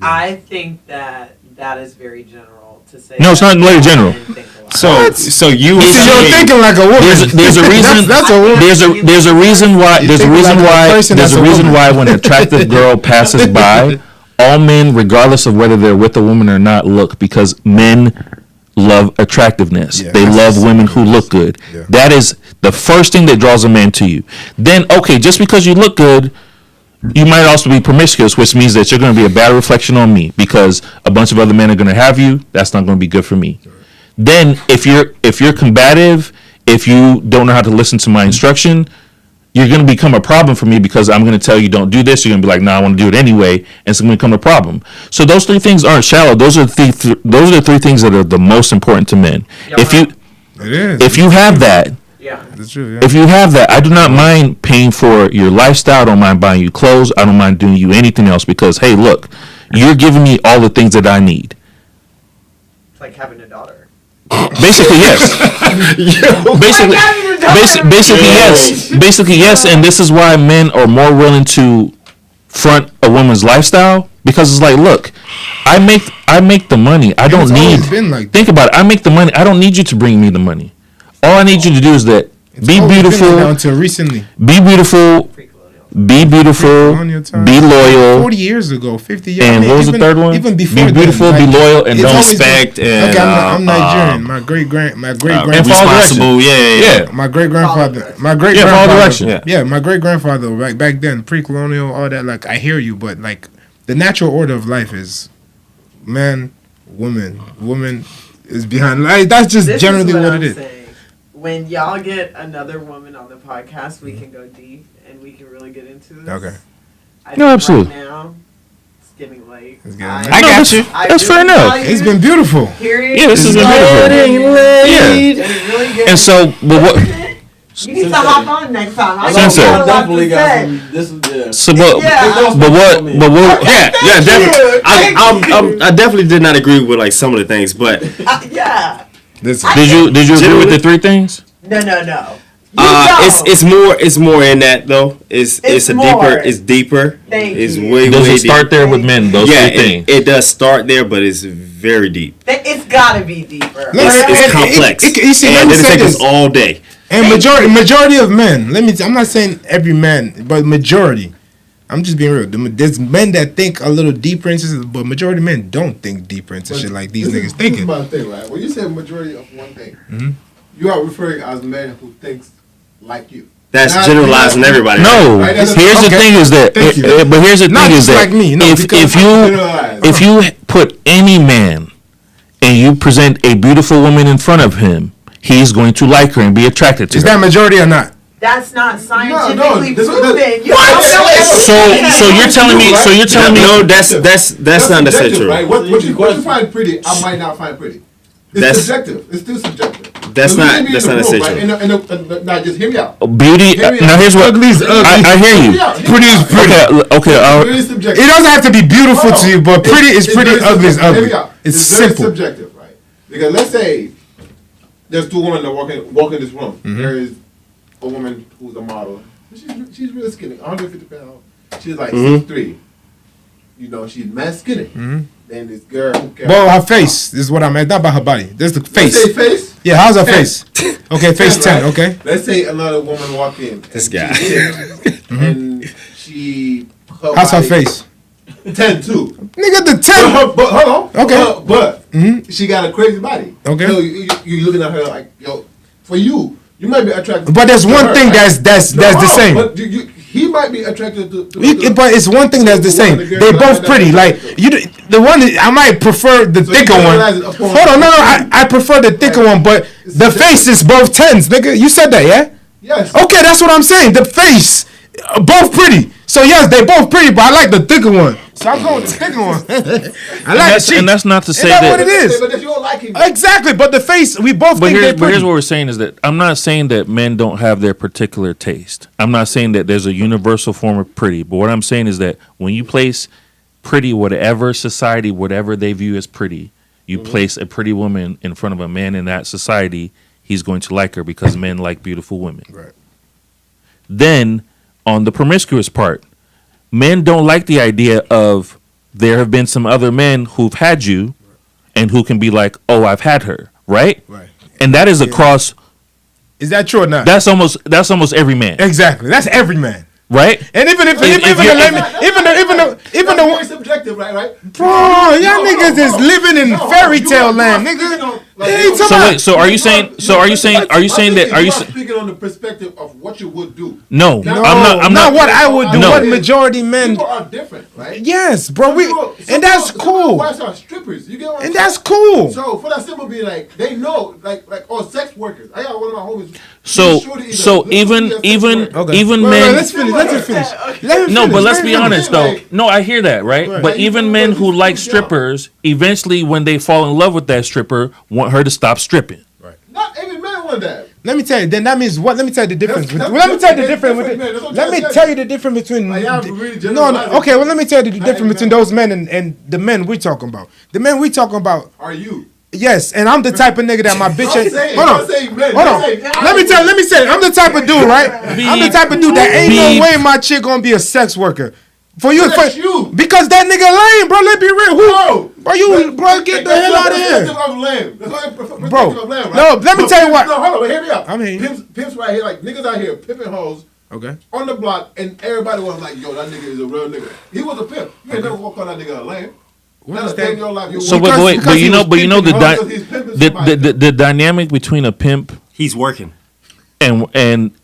I think that is very general to say.
No, it's
that
not very general.
men think a lot.
So you would
So you're
say,
thinking like a woman.
There's a reason.
That's a woman.
There's a reason why. There's a
think
reason
like a
why.
person
There's
that's
a
a
reason
woman.
why when an attractive girl passes by, all men, regardless of whether they're with a woman or not, look, because men love attractiveness.
Yeah,
They
that's
love women who look good.
Yeah.
That is the first thing that draws a man to you. Then, okay, just because you look good, you might also be promiscuous, which means that you're going to be a bad reflection on me because a bunch of other men are going to have you. That's not going to be good for me. Then if you're combative, if you don't know how to listen to my instruction, you're going to become a problem for me because I'm going to tell you don't do this. You're going to be like, I want to do it anyway, and it's going to become a problem. So those three things aren't shallow. Those are the three things that are the most important to men. If you have that.
Yeah.
That's true, yeah.
If you have that, I do not mind paying for your lifestyle. I don't mind buying you clothes. I don't mind doing you anything else because, hey, look, you're giving me all the things that I need.
It's like having a daughter.
Basically, yes. Basically, yes. And this is why men are more willing to front a woman's lifestyle because it's like, look, I make the money. I don't need.
Been like
think about it. I make the money. I don't need you to bring me the money. All I need you to do is that be beautiful.
Like until recently.
Be beautiful. Be beautiful. Be loyal.
40 years ago, 50 years.
And what was the third one?
Even before
be beautiful,
then,
be loyal, and don't
respect. And
okay, I'm Nigerian. My great grandfather.
Responsible. Yeah.
My great grandfather. My great grandfather. Back then, pre-colonial, all that. Like, I hear you, but like the natural order of life is man, woman is behind. Like, that's just
This
generally
is what
what
I'm
it is.
saying. When y'all get another woman on the podcast, we can go deep and we can really get into this.
Okay.
I
No,
think
absolutely.
Right now, it's getting late.
It's getting
I
late.
I got you. That's fair enough.
It's been beautiful.
Period.
Yeah, this has been beautiful. Yeah. And so, but what?
You need to hop on next time. I
Sensei.
Definitely got some. This is
So, but what?
Yeah, definitely. I definitely did not agree with like some of the things, but
Yeah.
Did you agree with the three things?
No.
it's more in that though. It's
more.
deeper.
Thank
it's
you.
way
Does
way
it start there with men? Those
yeah,
three things.
it does start there, but it's very deep.
It's gotta be deeper.
It's complex,
you see, let
and
me
it'll
say
take us
this.
all day.
And majority of men. I'm not saying every man, but majority. I'm just being real. There's men that think a little deeper into this, but majority of men don't think deeper into shit like these niggas thinking.
This is my thing, right? When you say majority of one thing, you are referring as men who thinks like you.
That's generalizing everybody.
No,
Right?
here's the thing is that. But here's the thing is that
like me. No,
if you put any man and you present a beautiful woman in front of him, he's going to like her and be attracted to her.
Is that majority or not?
That's not scientifically
this-
proven.
So you're telling me? So you're telling me?
No, that's not necessarily true.
Right? What you find pretty, I might not find pretty. It's subjective. It's still subjective.
That's
So
not
me and
necessarily
Right?
true.
Now just hear me out.
Beauty. Now here's what.
Ugly's ugly.
I hear you.
Pretty is pretty.
Okay.
Very subjective.
It doesn't have to be beautiful to you, but pretty is pretty,
very
ugly is
subjective.
ugly.
Hear me out.
It's
very
simple.
subjective, right? Because let's say there's two women that walk in this room. There is a woman who's a model. She's really skinny, 150 pounds. She's like 6'3". You know, she's mad skinny. Then this girl who cares.
Well, her face. This is what I meant. Not about her body. This is the face.
Let's say face.
Yeah, how's her face? Okay, face 10.
Right?
Okay.
Let's say another woman walk in.
This guy.
And she.
How's her
body-
face?
10 too.
Nigga, the 10.
But hold on.
Okay.
But she got a crazy body.
Okay.
So you looking at her like, yo, for you might be attracted.
But there's
to
one
her,
thing
right?
that's the same.
But he might be attracted to
But it's one thing that's the same. They both pretty. Like the one I might prefer the
So
thicker
you
one.
generalize it upon-
Hold on, no. I prefer the thicker one, but the face is both 10s, nigga. You said that, yeah?
Yes.
Okay, that's what I'm saying. The face, both pretty. So yes, they both pretty, but I like the thicker one. So I'm going with the thicker one. I like it.
And that's not to say
Isn't that what
that.
it is?
But if you don't like him,
Exactly, but the face, we both think they're
But
pretty.
here's what we're saying is that I'm not saying that men don't have their particular taste. I'm not saying that there's a universal form of pretty. But what I'm saying is that when you place pretty, whatever society, whatever they view as pretty, you place a pretty woman in front of a man in that society, he's going to like her because men like beautiful women.
Right.
Then on the promiscuous part, men don't like the idea of there have been some other men who've had you and who can be like, oh, I've had her, right?
Right.
And that is across.
Is that true or not?
That's almost every man,
Exactly. That's every man.
right?
And even
If
the
very subjective, right?
bro, y'all niggas is living in fairy tale land, nigga.
Like,
Hey,
So wait, so are you saying that? Are you?
Speaking on the perspective of what you would do.
No,
No,
I'm
not
not.
what I would do.
No.
What majority men.
People are different, right?
Yes, bro. And that's cool.
Wives are strippers. You get what I'm
And
saying?
that's cool.
So for that simple be like they know like sex workers. I got one of my homies.
So
he's
so
a-
even
he's a sex
even
worker.
Okay.
even
Wait,
men.
let's finish. Let him finish. Let him
No,
finish.
but let's
Let
be
him
honest
finish.
though. No, I hear that, right?
Right.
But even men who like strippers, eventually when they fall in love with that stripper, want her to stop stripping.
Not every man want that.
Let me tell you. Then that means what? Let me tell you the difference.
That's-
Let me tell you the
that's
difference.
different, man. That's what I'm
Let me
trying to
tell you the difference between.
Like, y'all really
No,
generalizing.
no. Okay. Well, let me tell you the
Not
difference
every
between
man.
those men and the men we talking about. The men we talking about.
Are you?
Yes, and I'm the type of nigga that my bitch
Don't
ain't.
say it.
Hold on.
Don't say men.
Hold
Don't
on.
say
Let me say it. I'm the type of dude, right? I'm the type of dude that ain't
Beep.
no way my chick gonna be a sex worker. For you,
But that's you.
because that nigga lame, bro. Let's be real. Who?
No.
Bro, get the hell out of here.
That's not perspective of lamb. That's not perspective
Bro,
of lamb, right?
no, let me
But
tell you
pimps-
what.
No, hold on, but hear me out.
I'm hearing you.
Pimps right here, like niggas out here pimping hoes
Okay.
on the block, and everybody was like, "Yo, that nigga is a real nigga." He was a pimp. You ain't never walk on that nigga a lame.
What
Not
is
a day
that?
in your life. You
So
walk-
wait,
because
but
he
you know,
was
but you know the
pimping
hoes, 'cause he's pimping somebody.
the dynamic between a pimp
He's working.
and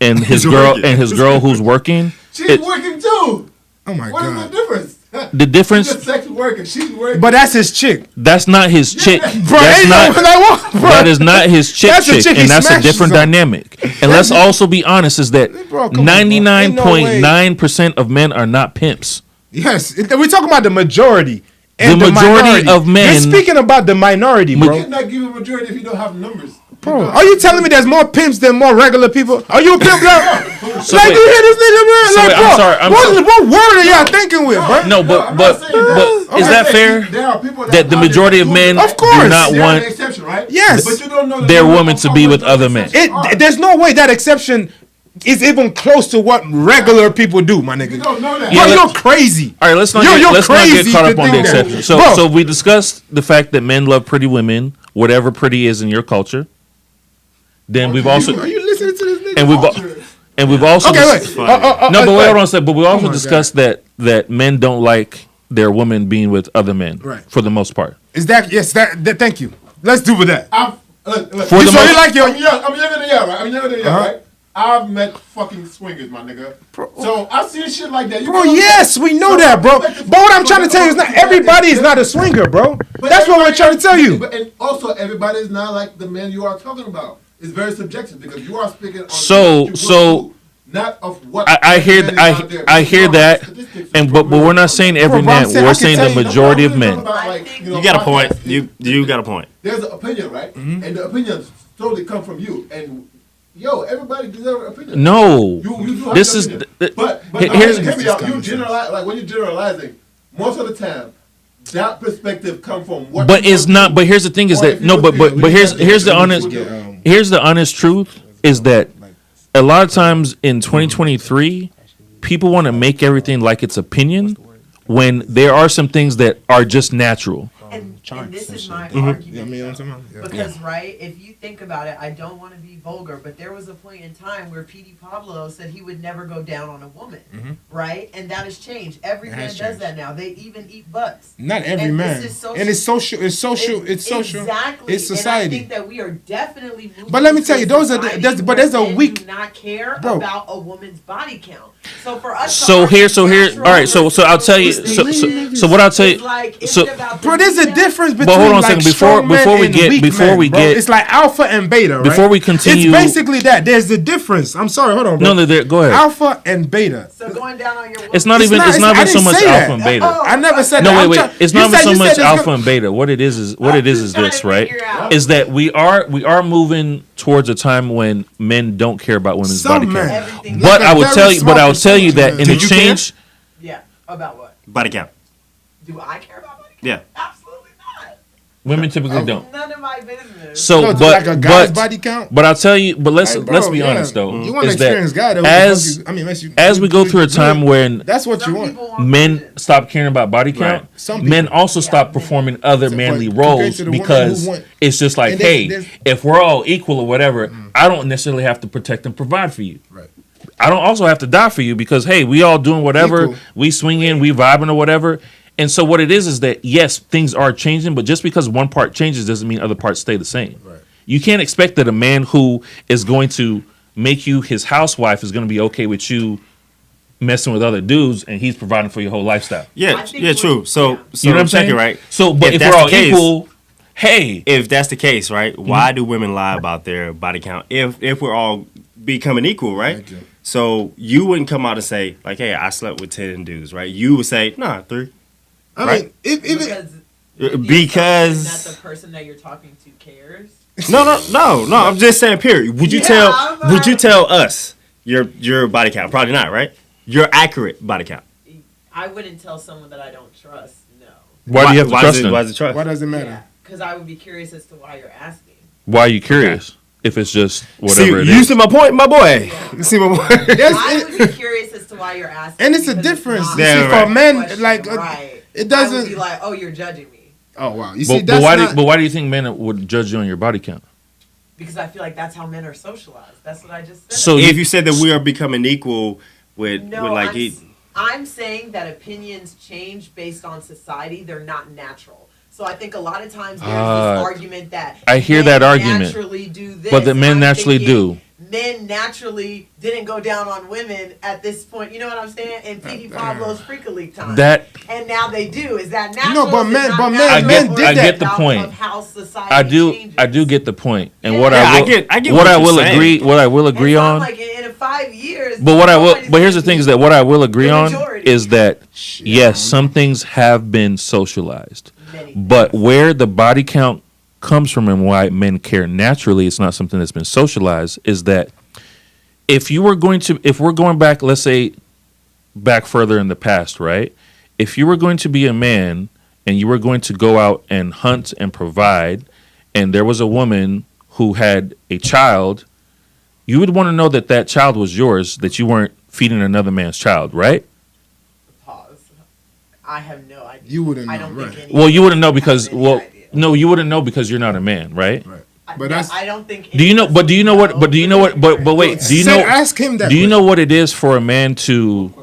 his
He's
girl
working.
and his girl who's working.
She's
it-
working too.
Oh my
What is
god.
the difference?
The difference.
She's a sex worker. She's working.
But that's his chick,
That's not his chick.
bro.
That's
ain't
not.
no, like, what, bro?
That is not his chick,
That's a chick he
and that's a
smashes
different
on.
dynamic. And let's also be honest: is that
Bro, come on, bro. Ain't no
99.9% of men are not pimps.
Yes, we're talking about the majority. And
The majority
minority.
of men-
You're speaking about the minority,
you
bro.
cannot give a majority if you don't have numbers.
Bro, are you telling me there's more pimps than more regular people? Are you a pimp, girl?
So
like,
wait.
you hear this nigga, man?
So
Like,
wait,
bro,
I'm sorry,
what word are y'all thinking with, bro?
No,
I'm
but
not saying that.
is
I'm
that
saying
fair?
There are people
That the
out there
majority of
do
men
that.
Of course.
do not
They're
want
an exception, right?
Yes.
But you don't know
their
number
women
of
to be
how
with
much
other
those
men.
exceptions are.
There's no way that exception is even close to what regular people do, my nigga.
You don't know that.
Yeah,
Bro,
let-
you're crazy.
All right, let's not
You're
get
crazy
caught
to
up on the
think that.
exception. So,
Bro.
so we discussed the fact that men love pretty women, whatever pretty is in your culture. Then we've also
Are you listening to this nigga?
and we've also
Okay, wait.
fine.
no, but wait,
wait.
hold on a second. But we also
my
discussed that men don't like their women being with other men,
Right.
for the most part.
Is that yes? That thank you. Let's do with that.
For
You
the
so
most-
you like your
I'm younger than you, right? I'm younger than you,
Uh-huh.
right? I've met fucking swingers, my nigga. So I see shit like that. You
bro?
know what I'm
Yes,
saying?
we know
So
that, bro.
perspective-
But what I'm trying to tell you is not everybody is not a swinger, bro.
But
That's what we're
everybody-
trying to tell you.
But and also everybody is not like the man you are talking about. It's very subjective because you are speaking on
So-
what you would
so-
do, not of what
I hear
men is out there.
I hear
You know,
that,
statistics
and
is
but we're not saying every
Bro, I'm
man.
saying- I
We're
can
saying
tell
the
you-
majority of
That's
men.
what I'm talking about, like,
You
You got a point.
podcasts.
You got a point.
There's an opinion, right?
Mm-hmm.
And the opinions totally come from you. And yo, everybody deserves an opinion.
No,
You do have
this
an
is
opinion.
th-
But
here's
hear me out. You generalize, like when you're generalizing, most of the time, that perspective come from what.
but
you
it's
would
not.
do.
But here's the thing: is
Or
that
if you
no.
would
But
feel,
but
we
but here's
got
here's the
this,
honest.
we would
Here's the honest truth: is that a lot of times in 2023, people want to make everything like it's opinion, when there are some things that are just natural.
And this is my
You know
argument.
what I mean? What I'm talking about? Yeah.
Because, right, if you think about it, I don't want to be vulgar, but there was a point in time where P.D. Pablo said he would never go down on a woman, right? And that has changed. Every
It
man
has
does
changed.
that now. They even eat butts.
Not every
And
man.
this is social-
And it's social. It's social. It's social.
Exactly.
It's
And I
society.
think that we are definitely moving
But let me
into
tell you,
a
those are the-
society
there's- but
where
there's a
men
weak-
do not care
Bro.
about a woman's body count. So for us, to
So
argue
here.
natural
All right. So I'll tell you.
versus
So what I'll tell you.
it's like, is
So
it about the
Bro, there's a
female?
difference between
But hold on a
like
second,
strong men
before we
and
get-
weak
before
men,
we
bro.
get-
It's like alpha and beta, right?
Before we continue-
it's basically that. There's the difference. I'm sorry, hold on, bro.
No, go ahead.
Alpha and beta.
So going down on your
It's not
It's
even.
not-
It's
it's-
not
I
even so
didn't
much
say that.
alpha and beta.
I never said
No,
that.
wait,
I'm
wait.
try-
It's
you
not even
said-
so
you said
much
it's
alpha
gonna-
and beta. What it is
just trying
this,
to
right?
figure out.
Is that we are moving towards a time when men don't care about women's
Some
body
men.
count.
Everything.
But
Like a
I would
very
tell you. But I
small
would tell you that
percentage,
in
man.
the
Do you care?
change.
Yeah. About what?
Body count.
Do I care about body count?
Yeah.
Absolutely not.
Women typically don't.
None of my business.
So,
No, it's
but
like a guy's
but
body count.
but I'll tell you. But let's
Like, bro,
let's be
yeah.
honest though.
You want an
is that
experienced guy that
as as we go through a time when
that's what
Some
you want.
people want
men
vision.
stop caring about body count,
Right.
Some
men
people.
also stop performing other
So,
manly
but compared
roles
to the women
because
who want-
it's just like,
And
hey,
there's-
if we're all equal or whatever, I don't necessarily have to protect and provide for you.
Right.
I don't also have to die for you because hey, we all doing whatever,
Equal.
we swinging, we vibing or whatever. And so what it is that yes, things are changing, but just because one part changes doesn't mean other parts stay the same.
Right.
You can't expect that a man who is going to make you his housewife is going to be okay with you messing with other dudes, and he's providing for your whole lifestyle.
Yeah, true. So
You know what I'm saying?
right?
So, but if
that's
we're all
the case,
equal, hey,
if that's the case, right? Why do women lie about their body count? If we're all becoming equal, right?
Okay.
So you wouldn't come out and say like, "Hey, I slept with 10 dudes," right? You would say, "Nah, 3."
I
Right.
mean, if it,
Because
that the person that you're talking to cares.
no. I'm just saying. Period. Would you
Yeah,
tell us your body count? Probably not, right? Your accurate body count.
I wouldn't tell someone that I don't trust. No.
why do you have to trust him?
Why is it trust?
why does it matter?
Yeah, because I would be curious as to why you're asking.
Why are you curious? If it's just
See,
whatever it
you
is.
see my point, my boy. You see my point.
I would be curious as to why you're asking.
And it's a
because
difference.
not
You
Yeah,
see,
right.
for men,
question,
like
right.
it
I would
doesn't.
be like, oh, you're judging me.
Oh wow, you see,
But
that's
why?
not,
But why do you think men would judge you on your body count?
Because I feel like that's how men are socialized. That's what I just said.
So
If you said that we are becoming equal with
no,
like
I'm saying that opinions change based on society. They're not natural. So I think a lot of times there's this argument that
I hear
men
that argument,
naturally do this,
but the men
I'm
naturally
thinking
do.
Men naturally didn't go down on women at this point. You know what I'm saying? In Petey Pablo's Freak League time.
That
And now they do. Is that natural?
No, but
Is it
men-
not
but men-
natural?
men
Or
did
is it
that.
I get the
out
point.
Of how society
I do.
changes?
I do get the point, and
Yeah.
what
Yeah,
I will,
I get
what
what
I
you're
will
saying.
agree, what I will
It's
agree
not
on.
like in 5 years.
But what I will,
nobody's
but here's the
gonna
thing:
be
is that what I will agree
the
on
majority.
is that yes, some things have been socialized,
many
but where the body count comes from and why men care naturally, it's not something that's been socialized. Is that if we're going back, let's say back further in the past, right? If you were going to be a man and you were going to go out and hunt and provide, and there was a woman who had a child, you would want to know that that child was yours, that you weren't feeding another man's child, right?
Pause. I have no idea.
You wouldn't
I
know,
don't
right?
think any
Well, you
of
wouldn't know
us
because
have any
well,
idea.
no, you wouldn't know because you're not a man, right?
Right.
I-
But
no,
that's.
I don't think.
Do you
any
know?
of us
But do you know what? But do you know what? But wait. Do you
Say-
know?
Ask him that.
Do you know what it is for a man to?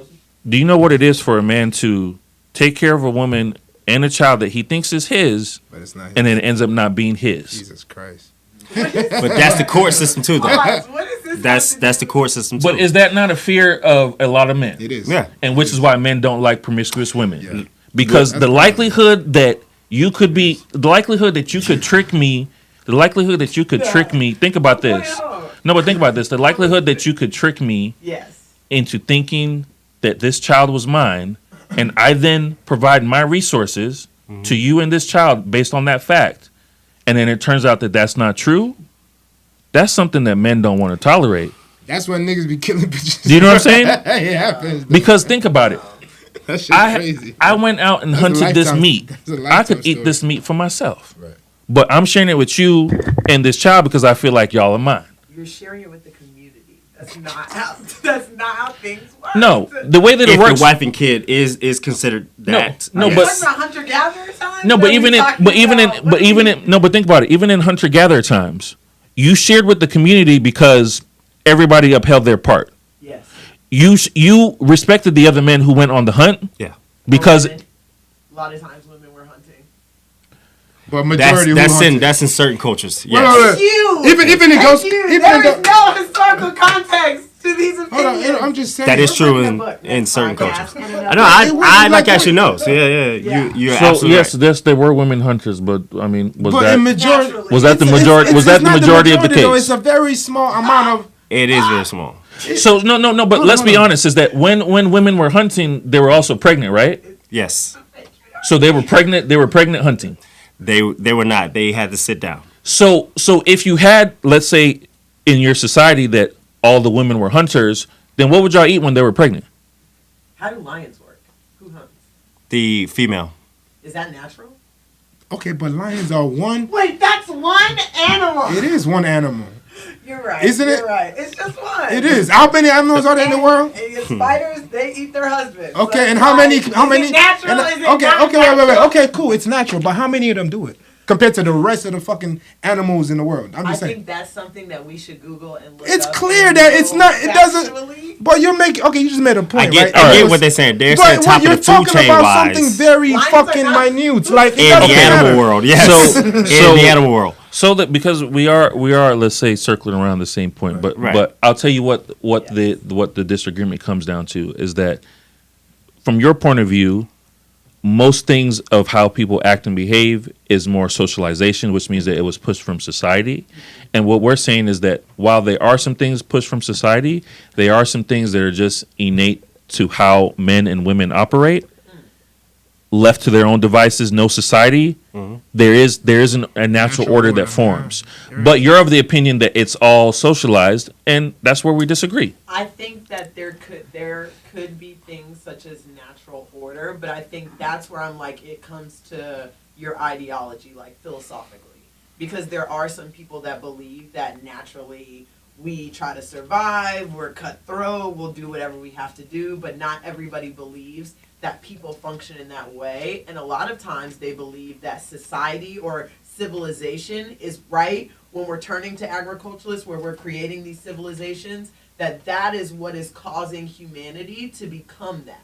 Do you know what it is for a man to take care of a woman and a child that he thinks is his,
But it's not.
and then it ends up not being his?
Jesus Christ.
But that's the court system too, though.
Pause. What is this?
That's the court system too.
But is that not a fear of a lot of men?
It is.
Yeah.
And which is why men don't like promiscuous women.
Yeah.
Because
Yeah,
the
that's
likelihood that you could be, the likelihood that you could trick me, the likelihood that you could trick me, think about this. No, but think about this. The likelihood that you could trick me
Yes.
into thinking that this child was mine, and I then provide my resources to you and this child based on that fact, and then it turns out that that's not true, that's something that men don't want to tolerate.
That's when niggas be killing bitches.
Do you know what I'm saying?
It happens. though.
Because think about it.
That shit's
I
crazy.
I went out and
That's a
hunted this
lifetime-
meat.
that's a
I
lifetime
could eat
story.
this meat for myself.
Right.
But I'm sharing it with you and this child because I feel like y'all are mine.
You're sharing it with the community. That's not how. That's not how things work.
No, the way that
if
it works.
the wife and kid is considered that.
No,
I
but-
guess.
Wasn't a hunter gatherer time?
No,
What
but
are we
even in
talking
but even in
about?
but
What do
even
we-
in no, but think about it. Even in hunter gatherer times, you shared with the community because everybody upheld their part.
Yes.
You respected the other men who went on the hunt
Yeah.
because
Women. A lot of times women were hunting.
But majority
That's in certain cultures.
Wait, wait,
Yes.
wait.
Thank you.
Even it
Thank
goes.
you.
Even
There
it
is
goes.
no historical context to these opinions.
Hold on. I'm just saying.
That is true
Look at
in,
the book.
in certain
Podcast
cultures.
and
I
another
know.
book.
It wasn't
I
like
actually
that.
know. So yeah.
Yeah.
You're
so
absolutely
yes,
right.
there were women hunters, but I mean, was
But
that
in majority.
Naturally.
was that the
It's-
majority?
it's-
Was that
it's
the
not
majority of the
though.
case?
It's a very small amount of.
It is very small.
So no, but
Hold
let's
on,
be
hold on.
honest. Is that when women were hunting, they were also pregnant, right?
Yes.
So they were pregnant. They were pregnant hunting.
They were not. They had to sit down.
So if you had, let's say, in your society that all the women were hunters, then what would y'all eat when they were pregnant?
How do lions work? Who hunts?
The female.
Is that natural?
Okay, but lions are one.
Wait, that's one animal.
It is one animal.
You're right.
Isn't it?
You're right. It's just one.
It is. How many animals are there in the world?
And spiders, they eat their husbands.
Okay,
So
and
it's
how many?
like,
How
is
many?
It natural?
and-
Is it
okay,
not
okay, wait.
natural?
Okay, cool. It's natural, but how many of them do it compared to the rest of the fucking animals in the world? I'm
I
just saying.
think that's something that we should Google and look
It's
up
clear
and
that it's
know
not. It doesn't.
factually.
But you're making. Okay, you just made a point,
I get.
right?
I
And it
get
was-
what they're saying. They're
But
saying top of
you're
the food
talking
chain
about
wise.
something very
Lions are
fucking
not-
minute. Like it
In
doesn't
the
Okay.
animal
matter.
world, yes.
So-
in
so-
the animal world.
So that because we are let's say circling around the same point, but
Right.
but I'll tell you what the disagreement comes down to is that from your point of view, most things of how people act and behave is more socialization, which means that it was pushed from society. And what we're saying is that while there are some things pushed from society, there are some things that are just innate to how men and women operate. Left to their own devices, no society, there is a natural order that forms. But you're of the opinion that it's all socialized, and that's where we disagree.
I think that there could be things such as natural order, but I think that's where I'm like, it comes to your ideology, like philosophically, because there are some people that believe that naturally we try to survive, we're cutthroat, we'll do whatever we have to do, but not everybody believes that people function in that way. And a lot of times they believe that society or civilization is right when we're turning to agriculturalists, where we're creating these civilizations, that is what is causing humanity to become that.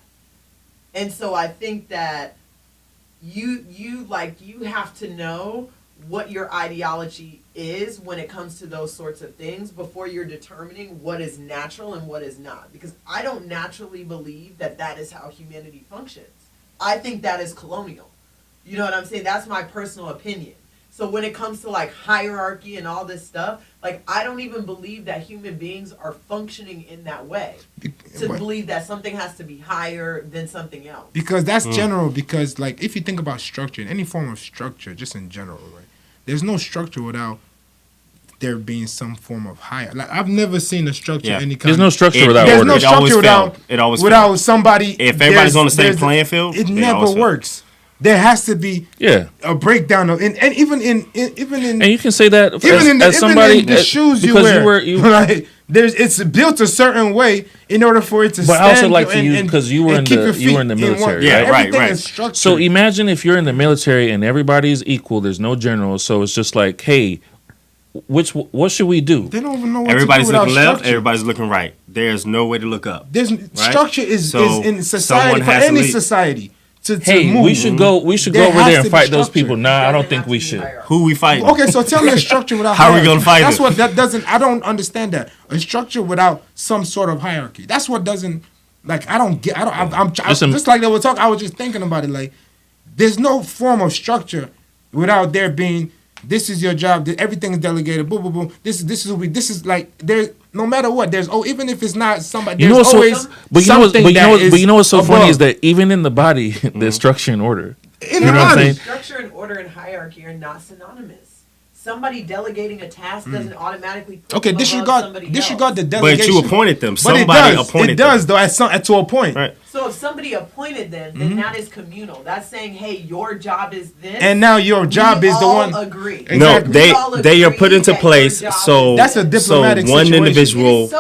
And so I think that you have to know what your ideology is when it comes to those sorts of things before you're determining what is natural and what is not. Because I don't naturally believe that is how humanity functions. I think that is colonial. You know what I'm saying? That's my personal opinion. So when it comes to like hierarchy and all this stuff, like I don't even believe that human beings are functioning in that way. To believe that something has to be higher than something else.
Because that's general. Because like if you think about structure, any form of structure, just in general, right? There's no structure without there being some form of higher. Like I've never seen a structure any kind.
There's no structure without
There's
order.
no structure without somebody.
If everybody's on the same playing field,
it never works. There has to be a breakdown of, and even in
and you can say that
as somebody the shoes you
because
wear. Like, it's built a certain way in order for it to.
But
stand
I also like for you because you were in the military,
right?
So imagine if you're in the military and everybody's equal. There's no generals, so it's just like, hey, what should we do?
They don't even know what
everybody's
to do
looking left,
structure.
everybody's looking right. There's no way to look up.
Structure is in society for any society.
We should go over there and fight those people. Nah, I don't think we should.
Who we fighting?
Okay, so tell me a structure without
how are we gonna fight
That's what that doesn't. I don't understand that a structure without some sort of hierarchy. That's what doesn't. Like I don't get. I'm just like they were talking. I was just thinking about it. Like there's no form of structure without there being. This is your job. Everything is delegated. Boom, boom, boom. This is like there. No matter what, there's even if it's not somebody, there's always something.
But you know what's so funny is that even in the body, there's structure and order.
You know what I'm saying?
Structure and order and hierarchy are not synonymous. Somebody delegating a task doesn't automatically.
Disregard the delegation.
But you appointed them. Somebody appointed them.
It does though to a point.
Right.
So if somebody appointed them, then that is communal. That's saying, hey, your job is this,
and now your job is the one.
Agree.
Exactly.
No, they are put into place so
that's a diplomatic
one
situation.
individual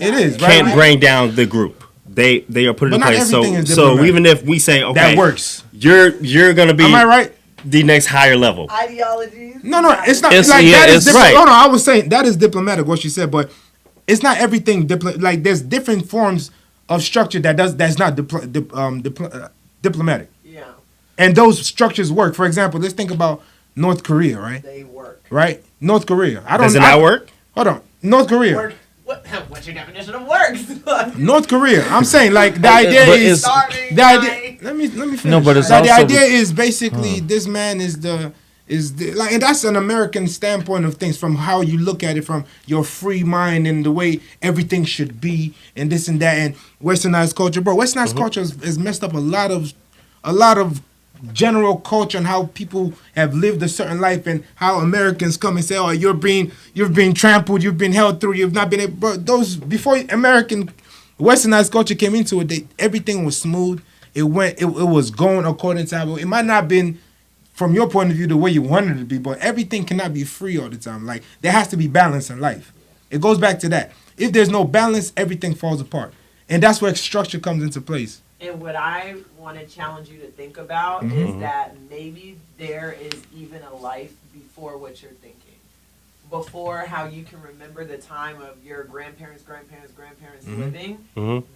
It
is
can't bring down the group. They are put in place so even if we say okay
that works,
you're gonna be.
Am I right?
The next higher level.
Ideologies.
No, it's not.
It's,
like
yeah,
that is
right.
No, I was saying that is diplomatic what she said, but it's not everything like there's different forms of structure that's not diplomatic.
Yeah.
And those structures work. For example, let's think about North Korea, right?
They work.
Right? North Korea.
Does it not work?
Hold on. North Korea.
Work. What's your definition of works?
North Korea. I'm saying like the idea is the idea. Let me finish.
No, but it's
the
also
idea is basically this man is the like, and that's an American standpoint of things from how you look at it from your free mind and the way everything should be and this and that and westernized culture. Bro, westernized culture has messed up a lot of general culture and how people have lived a certain life and how Americans come and say, oh, you've been trampled, you've been held through, you've not been able. Bro, those before American westernized culture came into it, everything was smooth. It was going according to how it might not have been from your point of view the way you wanted it to be, but everything cannot be free all the time. Like there has to be balance in life. It goes back to that. If there's no balance, everything falls apart. And that's where structure comes into place.
And what I want to challenge you to think about is that maybe there is even a life before what you're thinking. Before how you can remember the time of your grandparents living,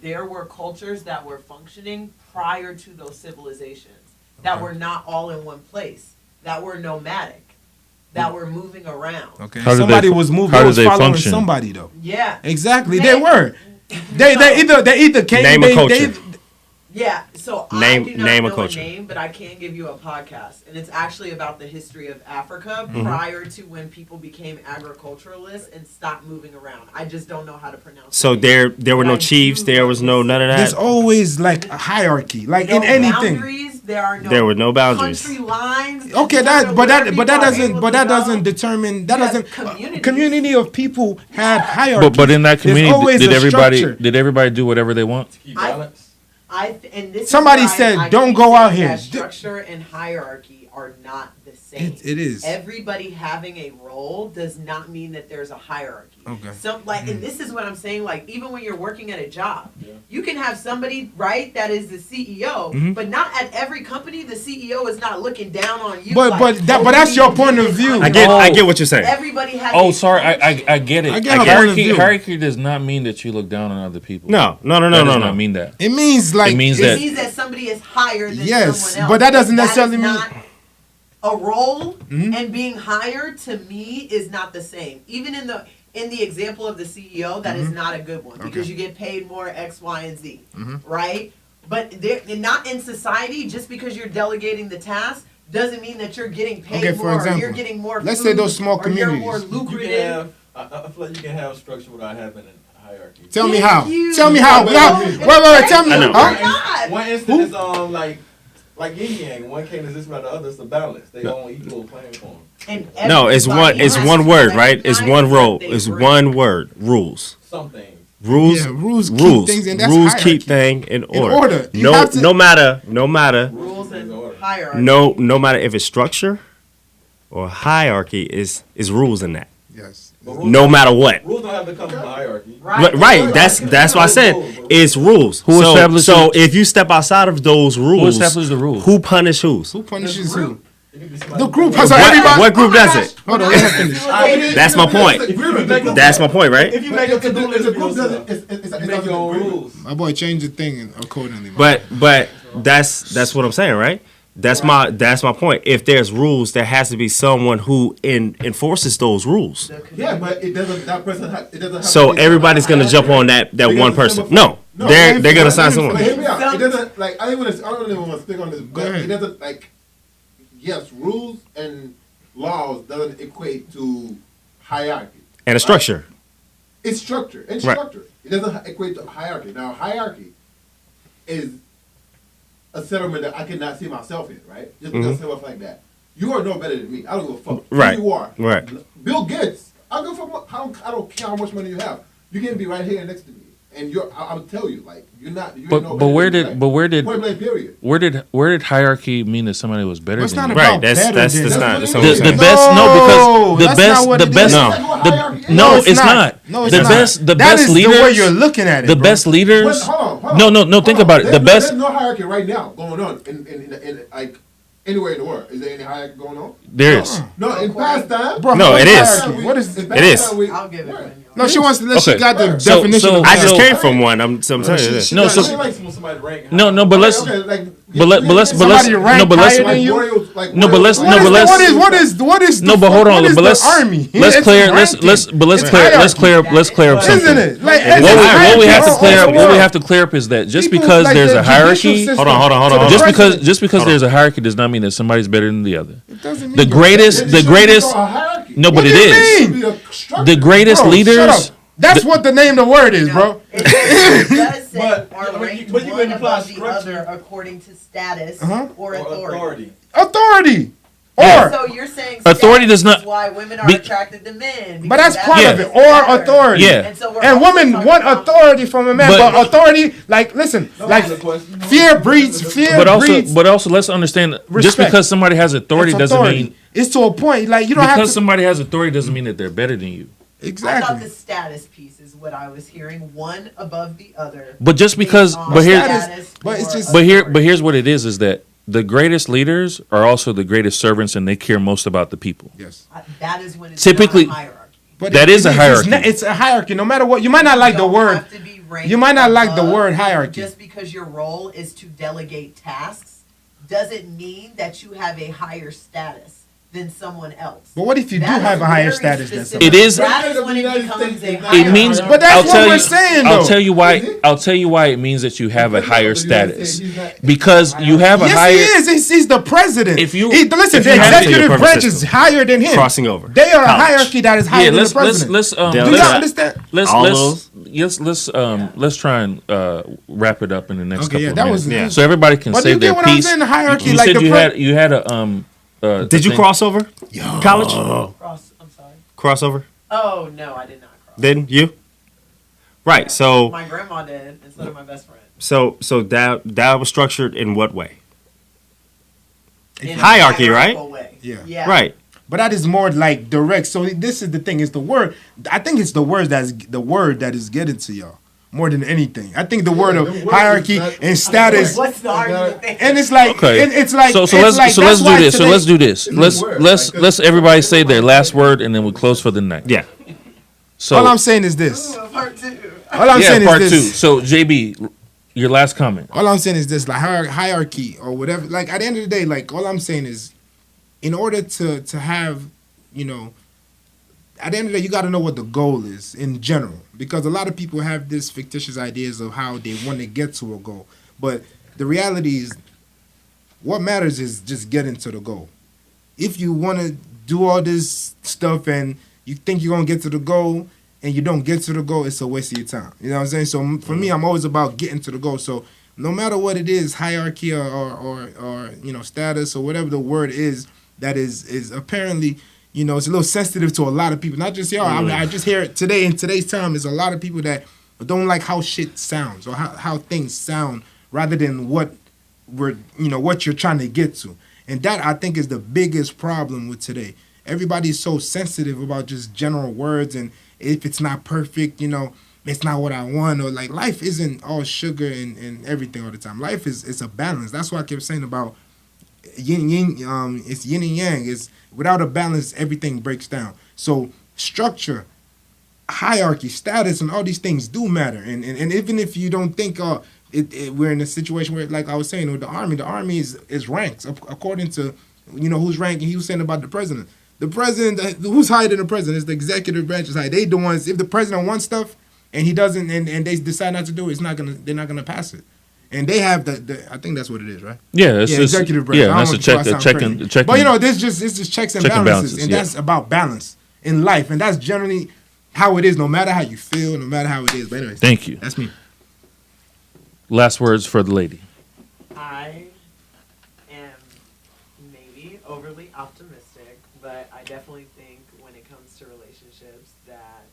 there were cultures that were functioning prior to those civilizations that were not all in one place, that were nomadic. that were moving around.
Okay.
How did
Somebody
they-
was moving.
how
They
did
was
they
following
function?
somebody though.
Yeah.
Exactly.
They-
They were. They either came.
Name a
they,
culture.
Yeah, so
Name-
I do not
name a
know
culture.
a name, but I can give you a podcast, and it's actually about the history of Africa
Mm-hmm.
prior to when people became agriculturalists and stopped moving around. I just don't know how to pronounce.
So
the name.
there were
But
no
I
chiefs.
do
There
know
was
the
no none of
There's
that.
always like a hierarchy, like
No
in anything.
boundaries. There are no.
There were no boundaries.
Country lines.
Okay,
that
but that
people are
doesn't
able
but
to
that
go.
doesn't determine that
You
doesn't
have communities.
community of people had hierarchy.
But in that
There's
community,
always
did
a
everybody
structure.
do whatever they want?
Keep
I-
balance.
And this is
Somebody
why
said,
I
"Don't
keep
go out
saying
here."
that Structure and hierarchy are not the same.
It is.
Everybody having a role does not mean that there's a hierarchy.
Okay.
So, and this is what I'm saying. Like, even when you're working at a job,
Yeah.
you can have somebody right that is the CEO,
Mhm.
but not at every company the CEO is not looking down on you.
But-
like,
but that's your point of view.
I get what you're saying.
Everybody has.
Oh,
a
sorry, I
function.
get it.
I get a point of
Hierarchy,
view.
hierarchy does not mean that you look down on other people.
No.
That does
No.
not mean that.
It means like
It means
It
that-
means that somebody is higher than
Yes,
someone else.
but that doesn't
That is
necessarily mean-
not a role,
Mhm.
and being higher to me is not the same. Even in the example of the CEO, that is not a good one because
Mm-hmm. Okay.
you get paid more X, Y, and Z,
Mhm.
right? But they're not in society. Just because you're delegating the task doesn't mean that you're getting paid
Okay, for
more. Or
example,
you're getting more.
let's
food,
say those small
or you're more
communities.
You
lucrative.
can have. I feel like you can have structure without having a hierarchy.
Tell me
Thank
how.
you.
Tell me how.
Wait,
How-
wait,
Wait. Tell me.
I know.
Why
Huh?
not?
One instance is like yin yang. One can't exist without the other. It's a balance. They on equal playing field.
And
No, it's
everybody has
one
to
word, right? It's
recognize
one role.
what they
It's
bring.
one word. Rules.
Some things.
Rules.
Yeah, rules keep things in- that's
rules
hierarchy.
keep things in order.
order. You
No,
have to-
no matter,
Rules and hierarchy.
no matter if it's structure or hierarchy, is rules in that.
Yes.
But rules
No
don't-
matter what.
Rules don't have to come from a hierarchy.
Right. That's why I said it's rules.
Who established
So
it?
if you step outside of those rules,
established the rules?
Who punish whose?
Who punishes who?
It could be somebody
The group
who-
has
What,
everybody.
what group does it?
Hold on, let her finish.
That's my point. That's my point, right?
If you make a
If
to-do
the
list for
group doesn't,
yourself,
it's
you make your own rules.
My boy changed the thing accordingly. man.
But that's what I'm saying, right? That's my point. If there's rules, there has to be someone who enforces those rules.
Yeah, but it doesn't. That person. It doesn't. Have
So
to be
everybody's gonna jump on that one person. No, they're gonna sign someone.
But hear me out. It doesn't like I don't even want to speak on this, but
ahead.
it doesn't like. Yes, rules and laws doesn't equate to hierarchy.
And a structure.
It's structure and
Right.
structure. It doesn't equate to hierarchy. Now, hierarchy is a settlement that I cannot see myself in, right? Just because stuff like that. You are no better than me. I don't give a fuck
Right.
who you are.
Right.
Bill Gates. I don't give a fuck. I don't care how much money you have. You can be right here next to me, and I'll tell you, like you're not. You're
But
no
but
better
where
than me,
did
like,
but where did
point blank period.
where did hierarchy mean that somebody was better
Well, it's
than
not
you?
about
Right. That's
better
that's
than-
that's not.
That's
That's
what
not
it
what
The
I'm saying.
best no because the
that's
best
not what
the
it
best
is.
No.
no
it's
it's
not.
not
No, it's
the
not.
best the
That
best
is
leaders
the way you're looking at it.
the
bro.
best leaders
Wait, hold on.
no think about it the best
There's no hierarchy right now going on in like anywhere in the world. Is there any hierarchy going on?
there is
No, in past time.
Bro,
No,
what
it is.
hierarchy? What is?
in
it?
past
It is.
time, we-
I'll give it
Right.
one.
No, she wants to. She
Okay.
got the
So-
definition.
so-
of
I just
hierarchy.
came from one. I'm telling you this.
no so
She likes when somebody rank.
no but let's
Okay, like,
but let's
Somebody ranked
no but let's
higher than you?
No, but let's-
What
no,
is
but
the-
let's-
what is
no
the
but hold
fuck-
on
what is
but
the
let's
army?
let's
It's
clear
ranking.
let's
It's
clear up
hierarchy.
something.
Isn't it? Like
What
it's
What we have to
hierarchy
clear
all
up
over
what we
the
have to clear up is that just
People
because
like
there's
the
a
judicial
hierarchy
system
Hold on.
to the
just
president.
because there's a hierarchy does not mean that somebody's better than the other.
It doesn't mean
The
you're-
greatest No,
What
but
do
it
you
is.
mean?
The greatest
Bro,
leaders
shut up. That's what the name of the word is, bro.
It does say
But-
are
but
ranked
you
one
can apply
above the
structure.
other according to status
Uh-huh.
or
Or
authority.
authority.
Authority.
Yeah.
Or,
So you're saying
Authority
status
does not-
is why women are
be-
attracted to men.
but that's
because
part
Yeah.
of it.
is
Or
better.
authority.
Yeah.
And, so we're
And
also
women
talking
want
about-
authority from a man,
But-
but authority, like, listen,
No,
like,
that's the question.
fear breeds fear.
but also let's understand just
Respect.
because somebody has authority
It's
doesn't
authority.
mean
It's to a point. Like, you don't have
because
to.
somebody has authority doesn't mean that they're better than you.
I thought
Exactly.
the status piece is what I was hearing, one above the other.
But just because
based on
but here
status
but it's
or
just-
authority.
here's what it is that the greatest leaders are also the greatest servants and they care most about the people.
Yes.
That is when it's
Typically-
not a hierarchy.
But
That is a
it's
hierarchy.
It's a hierarchy. No matter what, you might not like the
You don't
word.
have to be ranked
You might not like the
above.
word hierarchy.
Just because your role is to delegate tasks doesn't mean that you have a higher status. than someone else.
But what if you do
That
have
is
a higher
very
status than
specific.
someone?
It is-
That is when it becomes a
It
hierarchy.
means,
But that's
I'll
what
tell
we're
you,
saying,
I'll
though.
tell you why. I'll tell you why it means that you have a higher status, because you have a
Yes,
higher.
he is. He's the president.
If you-
listen,
if
the
you have-
executive
Perfect
branch is
system.
higher than him.
Crossing over.
They are a
College.
hierarchy that is higher
Yeah,
than
let's
the president.
let's
Do y'all
Delta.
understand?
let's try and wrap it up in the next
Okay,
couple
yeah,
of
that
minutes,
was-
Yeah.
so everybody can
But
say
you
their
get what I'm
piece.
saying? The hierarchy,
You
like
said
the
you had a
Did you
thing.
cross over? College?
Cross. I'm sorry.
Crossover?
Oh no, I did not cross.
Didn't you? Right. So
My grandma did instead of my best friend.
so that was structured in what way?
In a
Hierarchy, right?
hierarchical way.
Yeah.
Yeah.
Right.
But that is more like direct. So this is the thing. It's the word. I think it's the word that is getting to y'all more than anything. I think the word
the
of
word is
hierarchy
not-
and status.
What's the argument there?
And it's like,
Okay.
it's like,
So
it's
let's
like,
so
that's
let's do
why
this. So
today-
let's do this. Let's
word,
let's
like,
let's everybody say their last word and then we close for the night.
Yeah.
So
All I'm saying is this.
Ooh, part two.
All I'm
yeah,
saying
part
is
two.
this.
So JB, your last comment.
All I'm saying is this, like hierarchy or whatever. Like at the end of the day, like all I'm saying is, in order to have, you know, at the end of the day, you got to know what the goal is in general, because a lot of people have this fictitious ideas of how they want to get to a goal, but the reality is, what matters is just getting to the goal. If you want to do all this stuff and you think you're gonna get to the goal and you don't get to the goal, it's a waste of your time. You know what I'm saying? So for me, I'm always about getting to the goal. So no matter what it is, hierarchy or you know, status or whatever the word is, that is apparently, you know, it's a little sensitive to a lot of people. Not just y'all. I mean, I just hear it today. In today's time, there's a lot of people that don't like how shit sounds or how things sound, rather than what what you're trying to get to. And that, I think, is the biggest problem with today. Everybody's so sensitive about just general words, and if it's not perfect, you know, it's not what I want, or like life isn't all sugar and everything all the time. Life is a balance. That's why I kept saying about yin, it's yin and yang. It's without a balance, everything breaks down. So structure, hierarchy, status, and all these things do matter. And even if you don't think we're in a situation where, like I was saying, with the army is ranked according to, you know, who's ranking. He was saying about the president. The president, who's higher than the president? It's the executive branch is high. They the ones. If the president wants stuff and he doesn't, and they decide not to do it, they're not gonna pass it. And they have the I think that's what it is, right?
Yeah, it's just,
executive branch.
yeah,
I
that's
don't
a
know if I
check,
sound crazy.
check.
But you know, it's just checks and
Check and
balances,
balances,
and
yeah.
that's about balance in life, and that's generally how it is. No matter how you feel, no matter how it is. But anyways,
Thank you.
that's me.
Last words for the lady.
I am maybe overly optimistic, but I definitely think when it comes to relationships that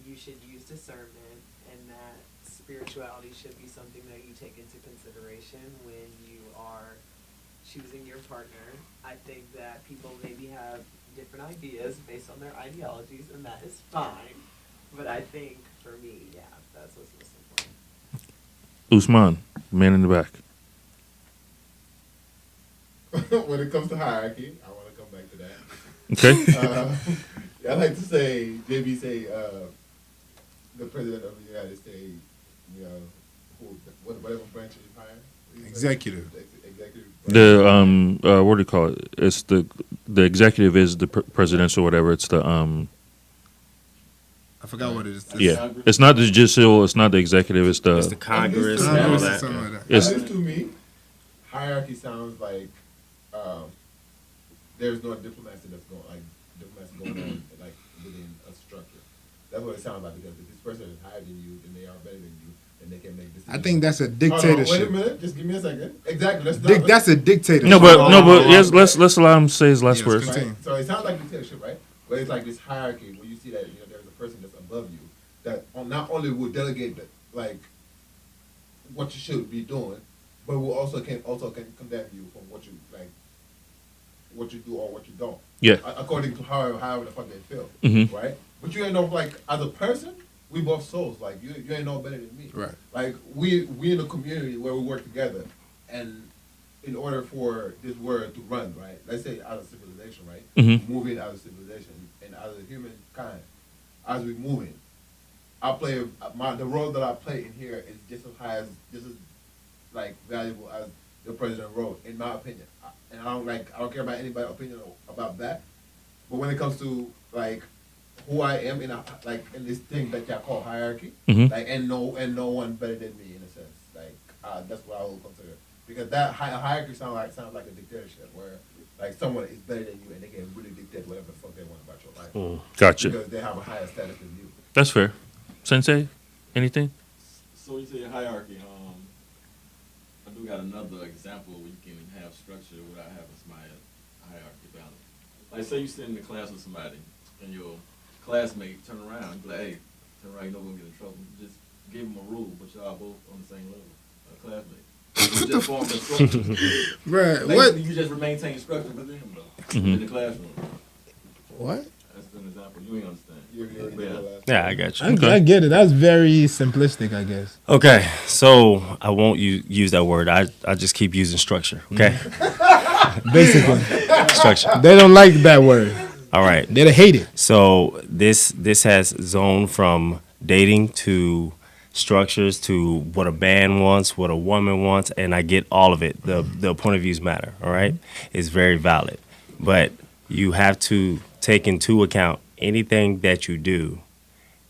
you should use discernment, and that spirituality should be something that you take into consideration when you are choosing your partner. I think that people maybe have different ideas based on their ideologies, and that is fine. But I think for me, yeah, that's what's most important.
Usman, man in the back.
When it comes to hierarchy, I want to come back to that.
Okay.
I like to say, JB say, the president of the United States, you know, whatever branch is higher.
Executive.
Executive.
The what do you call it? It's the executive is the presidential whatever. It's the
I forgot what it is.
yeah. It's not the judicial. It's not the executive. It's
It's the
the
Congress
Congress
and all
Congress or
that.
something like that.
It's-
At least to me, hierarchy sounds like there's no diplomacy going on like within a structure. That's what it sounds like, because if this person is higher than you, then they are better than you, and they can make decisions.
I think that's a
Hold on, wait a
dictatorship.
minute, just give me a second. Exactly.
That's a dictatorship.
no, but yes. Let's allow him to say his last
Yes,
words.
continue.
Right? So it sounds like dictatorship, right? But it's like this hierarchy where you see that, you know, there's a person that's above you that not only will delegate the, like what you should be doing, but will also can condemn you from what you like, what you do or what you don't.
Yeah.
According to however the fuck they feel,
Mhm.
right? But you ain't know, like, as a person, we both souls. Like you ain't no better than me.
Right.
Like we in a community where we work together, and in order for this world to run, right? Let's say out of civilization, right?
Mhm.
Moving out of civilization and out of humankind, as we moving, I play the role that I play in here is just as high as just as like valuable as the president wrote, in my opinion. And I don't care about anybody's opinion about that. But when it comes to like who I am in this thing that y'all call hierarchy,
Mhm.
like and no one better than me in a sense. Like that's what I would consider, because that hierarchy sounds like a dictatorship where like someone is better than you and they can really dictate whatever the fuck they want about your life.
Gotcha.
Because they have a higher status than you.
That's fair. Sensei, anything?
So you say hierarchy. I do got another example where you can have structure without having somebody hierarchy balance. Like say you sit in the class with somebody and your classmate turn around and be like, hey, turn around, you're not gonna get in trouble. Just give them a rule, but y'all both on the same level, classmate. You just form the structure.
Bruh,
Basically,
what?
you just maintain structure within them though, in the classroom.
What?
That's an example. You ain't understand.
Yeah.
Yeah, I got you.
I get it. That's very simplistic, I guess.
Okay, so I won't use that word. I just keep using structure. Okay,
Basically,
structure.
they don't like that word.
All right.
They hate it.
So this has zoned from dating to structures to what a man wants, what a woman wants, and I get all of it. The point of views matter. All right, it's very valid, but you have to take into account anything that you do,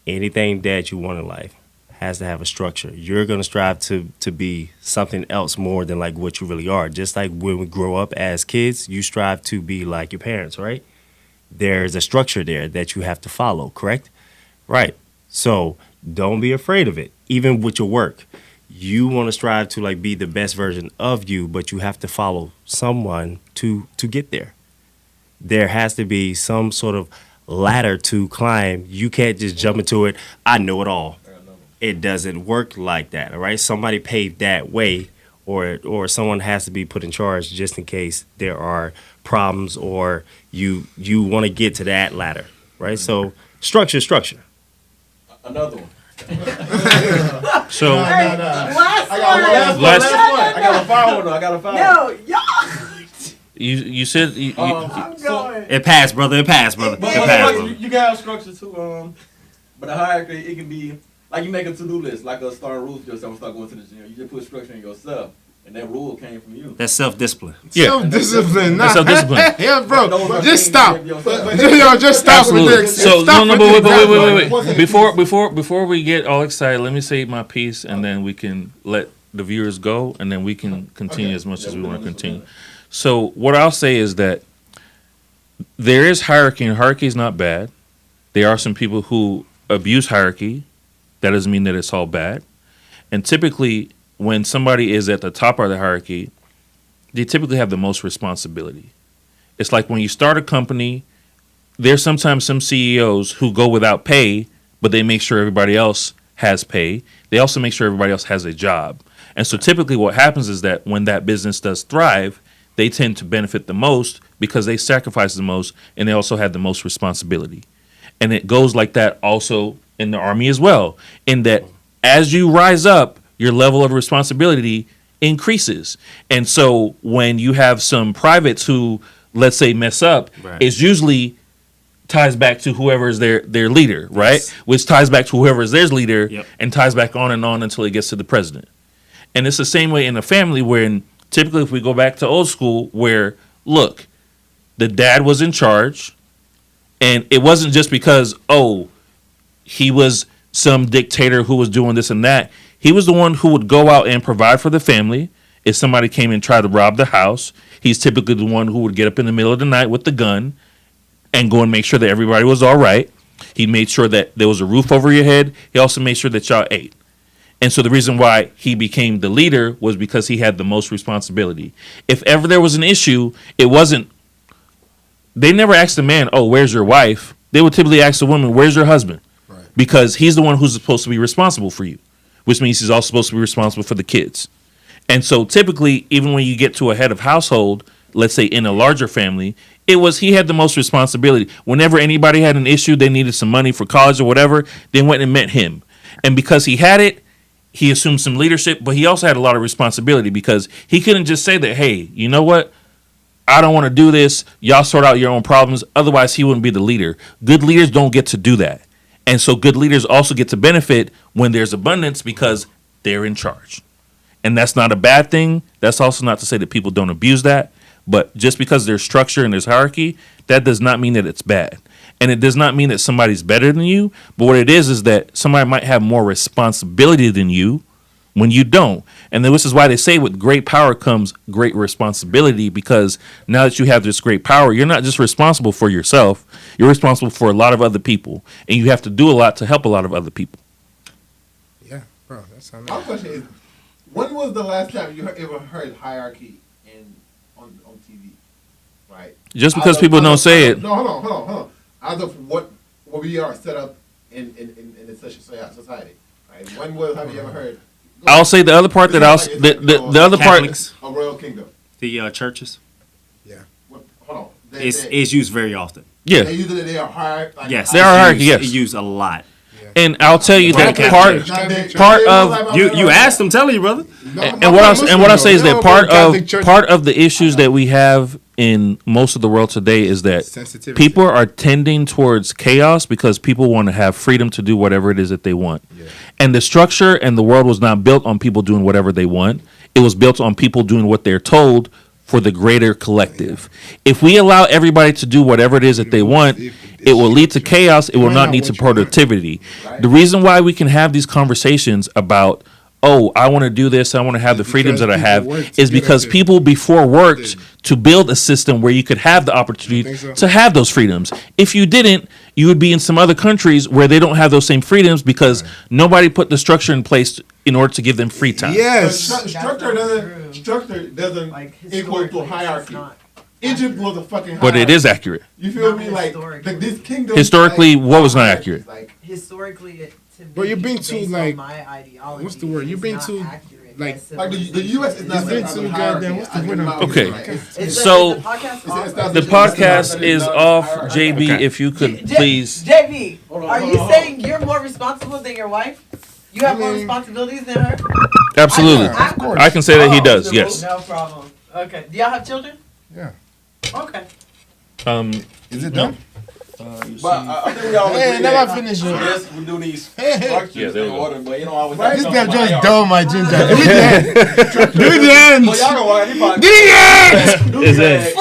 anything that you want in life has to have a structure. You're going to strive to be something else more than like what you really are. Just like when we grow up as kids, you strive to be like your parents, right? There's a structure there that you have to follow, correct? Right. So don't be afraid of it. Even with your work, you want to strive to like be the best version of you, but you have to follow someone to get there. There has to be some sort of ladder to climb. You can't just jump into it. I know it all. It doesn't work like that. All right. Somebody paved that way, or someone has to be put in charge just in case there are problems or you want to get to that ladder. Right. So structure.
Another one.
So
Last
I got
one.
I got a fire one. I got a fire.
No, y'all.
you said
I'm going.
It passed, brother. It passed, brother. It passed, brother.
You can have structure too. But the hierarchy, it can be like you make a to-do list, like a starting rule for yourself. Start going to the gym. You just put structure in yourself, and that rule came from you.
That's self-discipline.
Yeah.
Self-discipline.
That's self-discipline.
Yeah, bro.
Those are
Just
things
stop.
you give yourself.
Yo, just stop with
Absolutely.
this.
So
Stop
no,
with
but
this.
wait. Before we get all excited, let me say my piece, and then we can let the viewers go, and then we can continue as much as we want to continue. So what I'll say is that there is hierarchy, and hierarchy is not bad. There are some people who abuse hierarchy. That doesn't mean that it's all bad. And typically, when somebody is at the top of the hierarchy, they typically have the most responsibility. It's like when you start a company, there's sometimes some CEOs who go without pay, but they make sure everybody else has pay. They also make sure everybody else has a job. And so typically what happens is that when that business does thrive, they tend to benefit the most because they sacrifice the most and they also have the most responsibility. And it goes like that also in the Army as well, in that as you rise up, your level of responsibility increases. And so when you have some privates who, let's say, mess up,
Right.
it's usually ties back to whoever is their leader, right?
Yes.
Which ties back to whoever is their leader
Yep.
and ties back on and on until it gets to the president. And it's the same way in a family where typically if we go back to old school where, look, the dad was in charge and it wasn't just because, oh, he was some dictator who was doing this and that. He was the one who would go out and provide for the family. If somebody came and tried to rob the house, he's typically the one who would get up in the middle of the night with the gun and go and make sure that everybody was all right. He made sure that there was a roof over your head. He also made sure that y'all ate. And so the reason why he became the leader was because he had the most responsibility. If ever there was an issue, it wasn't, they never asked the man, oh, where's your wife? They would typically ask the woman, where's your husband?
Right.
Because he's the one who's supposed to be responsible for you, which means he's also supposed to be responsible for the kids. And so typically, even when you get to a head of household, let's say in a larger family, it was he had the most responsibility. Whenever anybody had an issue, they needed some money for college or whatever, they went and met him. And because he had it, he assumed some leadership, but he also had a lot of responsibility because he couldn't just say that, hey, you know what? I don't want to do this. Y'all sort out your own problems. Otherwise, he wouldn't be the leader. Good leaders don't get to do that. And so good leaders also get to benefit when there's abundance because they're in charge. and that's not a bad thing. That's also not to say that people don't abuse that. But just because there's structure and there's hierarchy, that does not mean that it's bad. And it does not mean that somebody's better than you. But what it is that somebody might have more responsibility than you when you don't. And then this is why they say with great power comes great responsibility, because now that you have this great power, you're not just responsible for yourself. You're responsible for a lot of other people. And you have to do a lot to help a lot of other people.
Yeah, bro, that's how.
My question is, when was the last time you ever heard hierarchy on TV? Right.
Just because people don't say it.
No, hold on. Out of what we are set up in such a society, right? When have you ever heard?
I'll say the other part that the other part.
Catholics,
A royal kingdom.
the churches,
Hold on.
is used very often.
Yeah.
They are hard. Like,
Yes,
They are hierarchy,
used,
yes.
used a lot.
And I'll tell you that
Catholic
part of
You asked them, telling you, brother.
and what I say is that part of the issues that we have in most of the world today is that
Sensitivity.
people are tending towards chaos because people want to have freedom to do whatever it is that they want. And the structure and the world was not built on people doing whatever they want. It was built on people doing what they're told for the greater collective. If we allow everybody to do whatever it is that they want, it will lead to chaos. It will not lead to productivity. The reason why we can have these conversations about, oh, I want to do this, I want to have the freedoms that I have, is because people before worked to build a system where you could have the opportunity to have those freedoms. If you didn't, you would be in some other countries where they don't have those same freedoms because nobody put the structure in place in order to give them free time.
Yes.
Structure doesn't
Like,
equal to
historically,
hierarchy.
it's not.
Egypt was a fucking hierarchy.
But it is accurate.
You feel
Not
me? Like
historically.
this kingdom.
Historically, what was not
hierarchies,
accurate?
Like,
Historically, to me,
But you're being too,
based on
like,
my ideology,
what's the word? You're
it's
being
not
too,
accurate
like-
as
the
civilization
U.S. is not
It's been
set
too
up a hierarchy.
goddamn- what's the
I
word
do
I'm
not
Okay.
believe, like,
Is
So,
the podcast
it's
off?
established-
The podcast is off. JB, if you could please.
JB,
Hold on,
are
hold
you
on.
saying you're more responsible than your wife? You have more responsibilities than her?
Absolutely. I can say that he does, yes.
No problem. Okay. Do y'all have children?
Yeah.
Okay.
Is it done?
But I think we all agree
Hey,
that
never finish it.
yes, we do these
Hey.
structures
Yeah, there we
in
go.
order, but you know, I was
This guy just dull my ginger. Do it then. Do it
Well,
then.
y'all gonna watch.
Is it?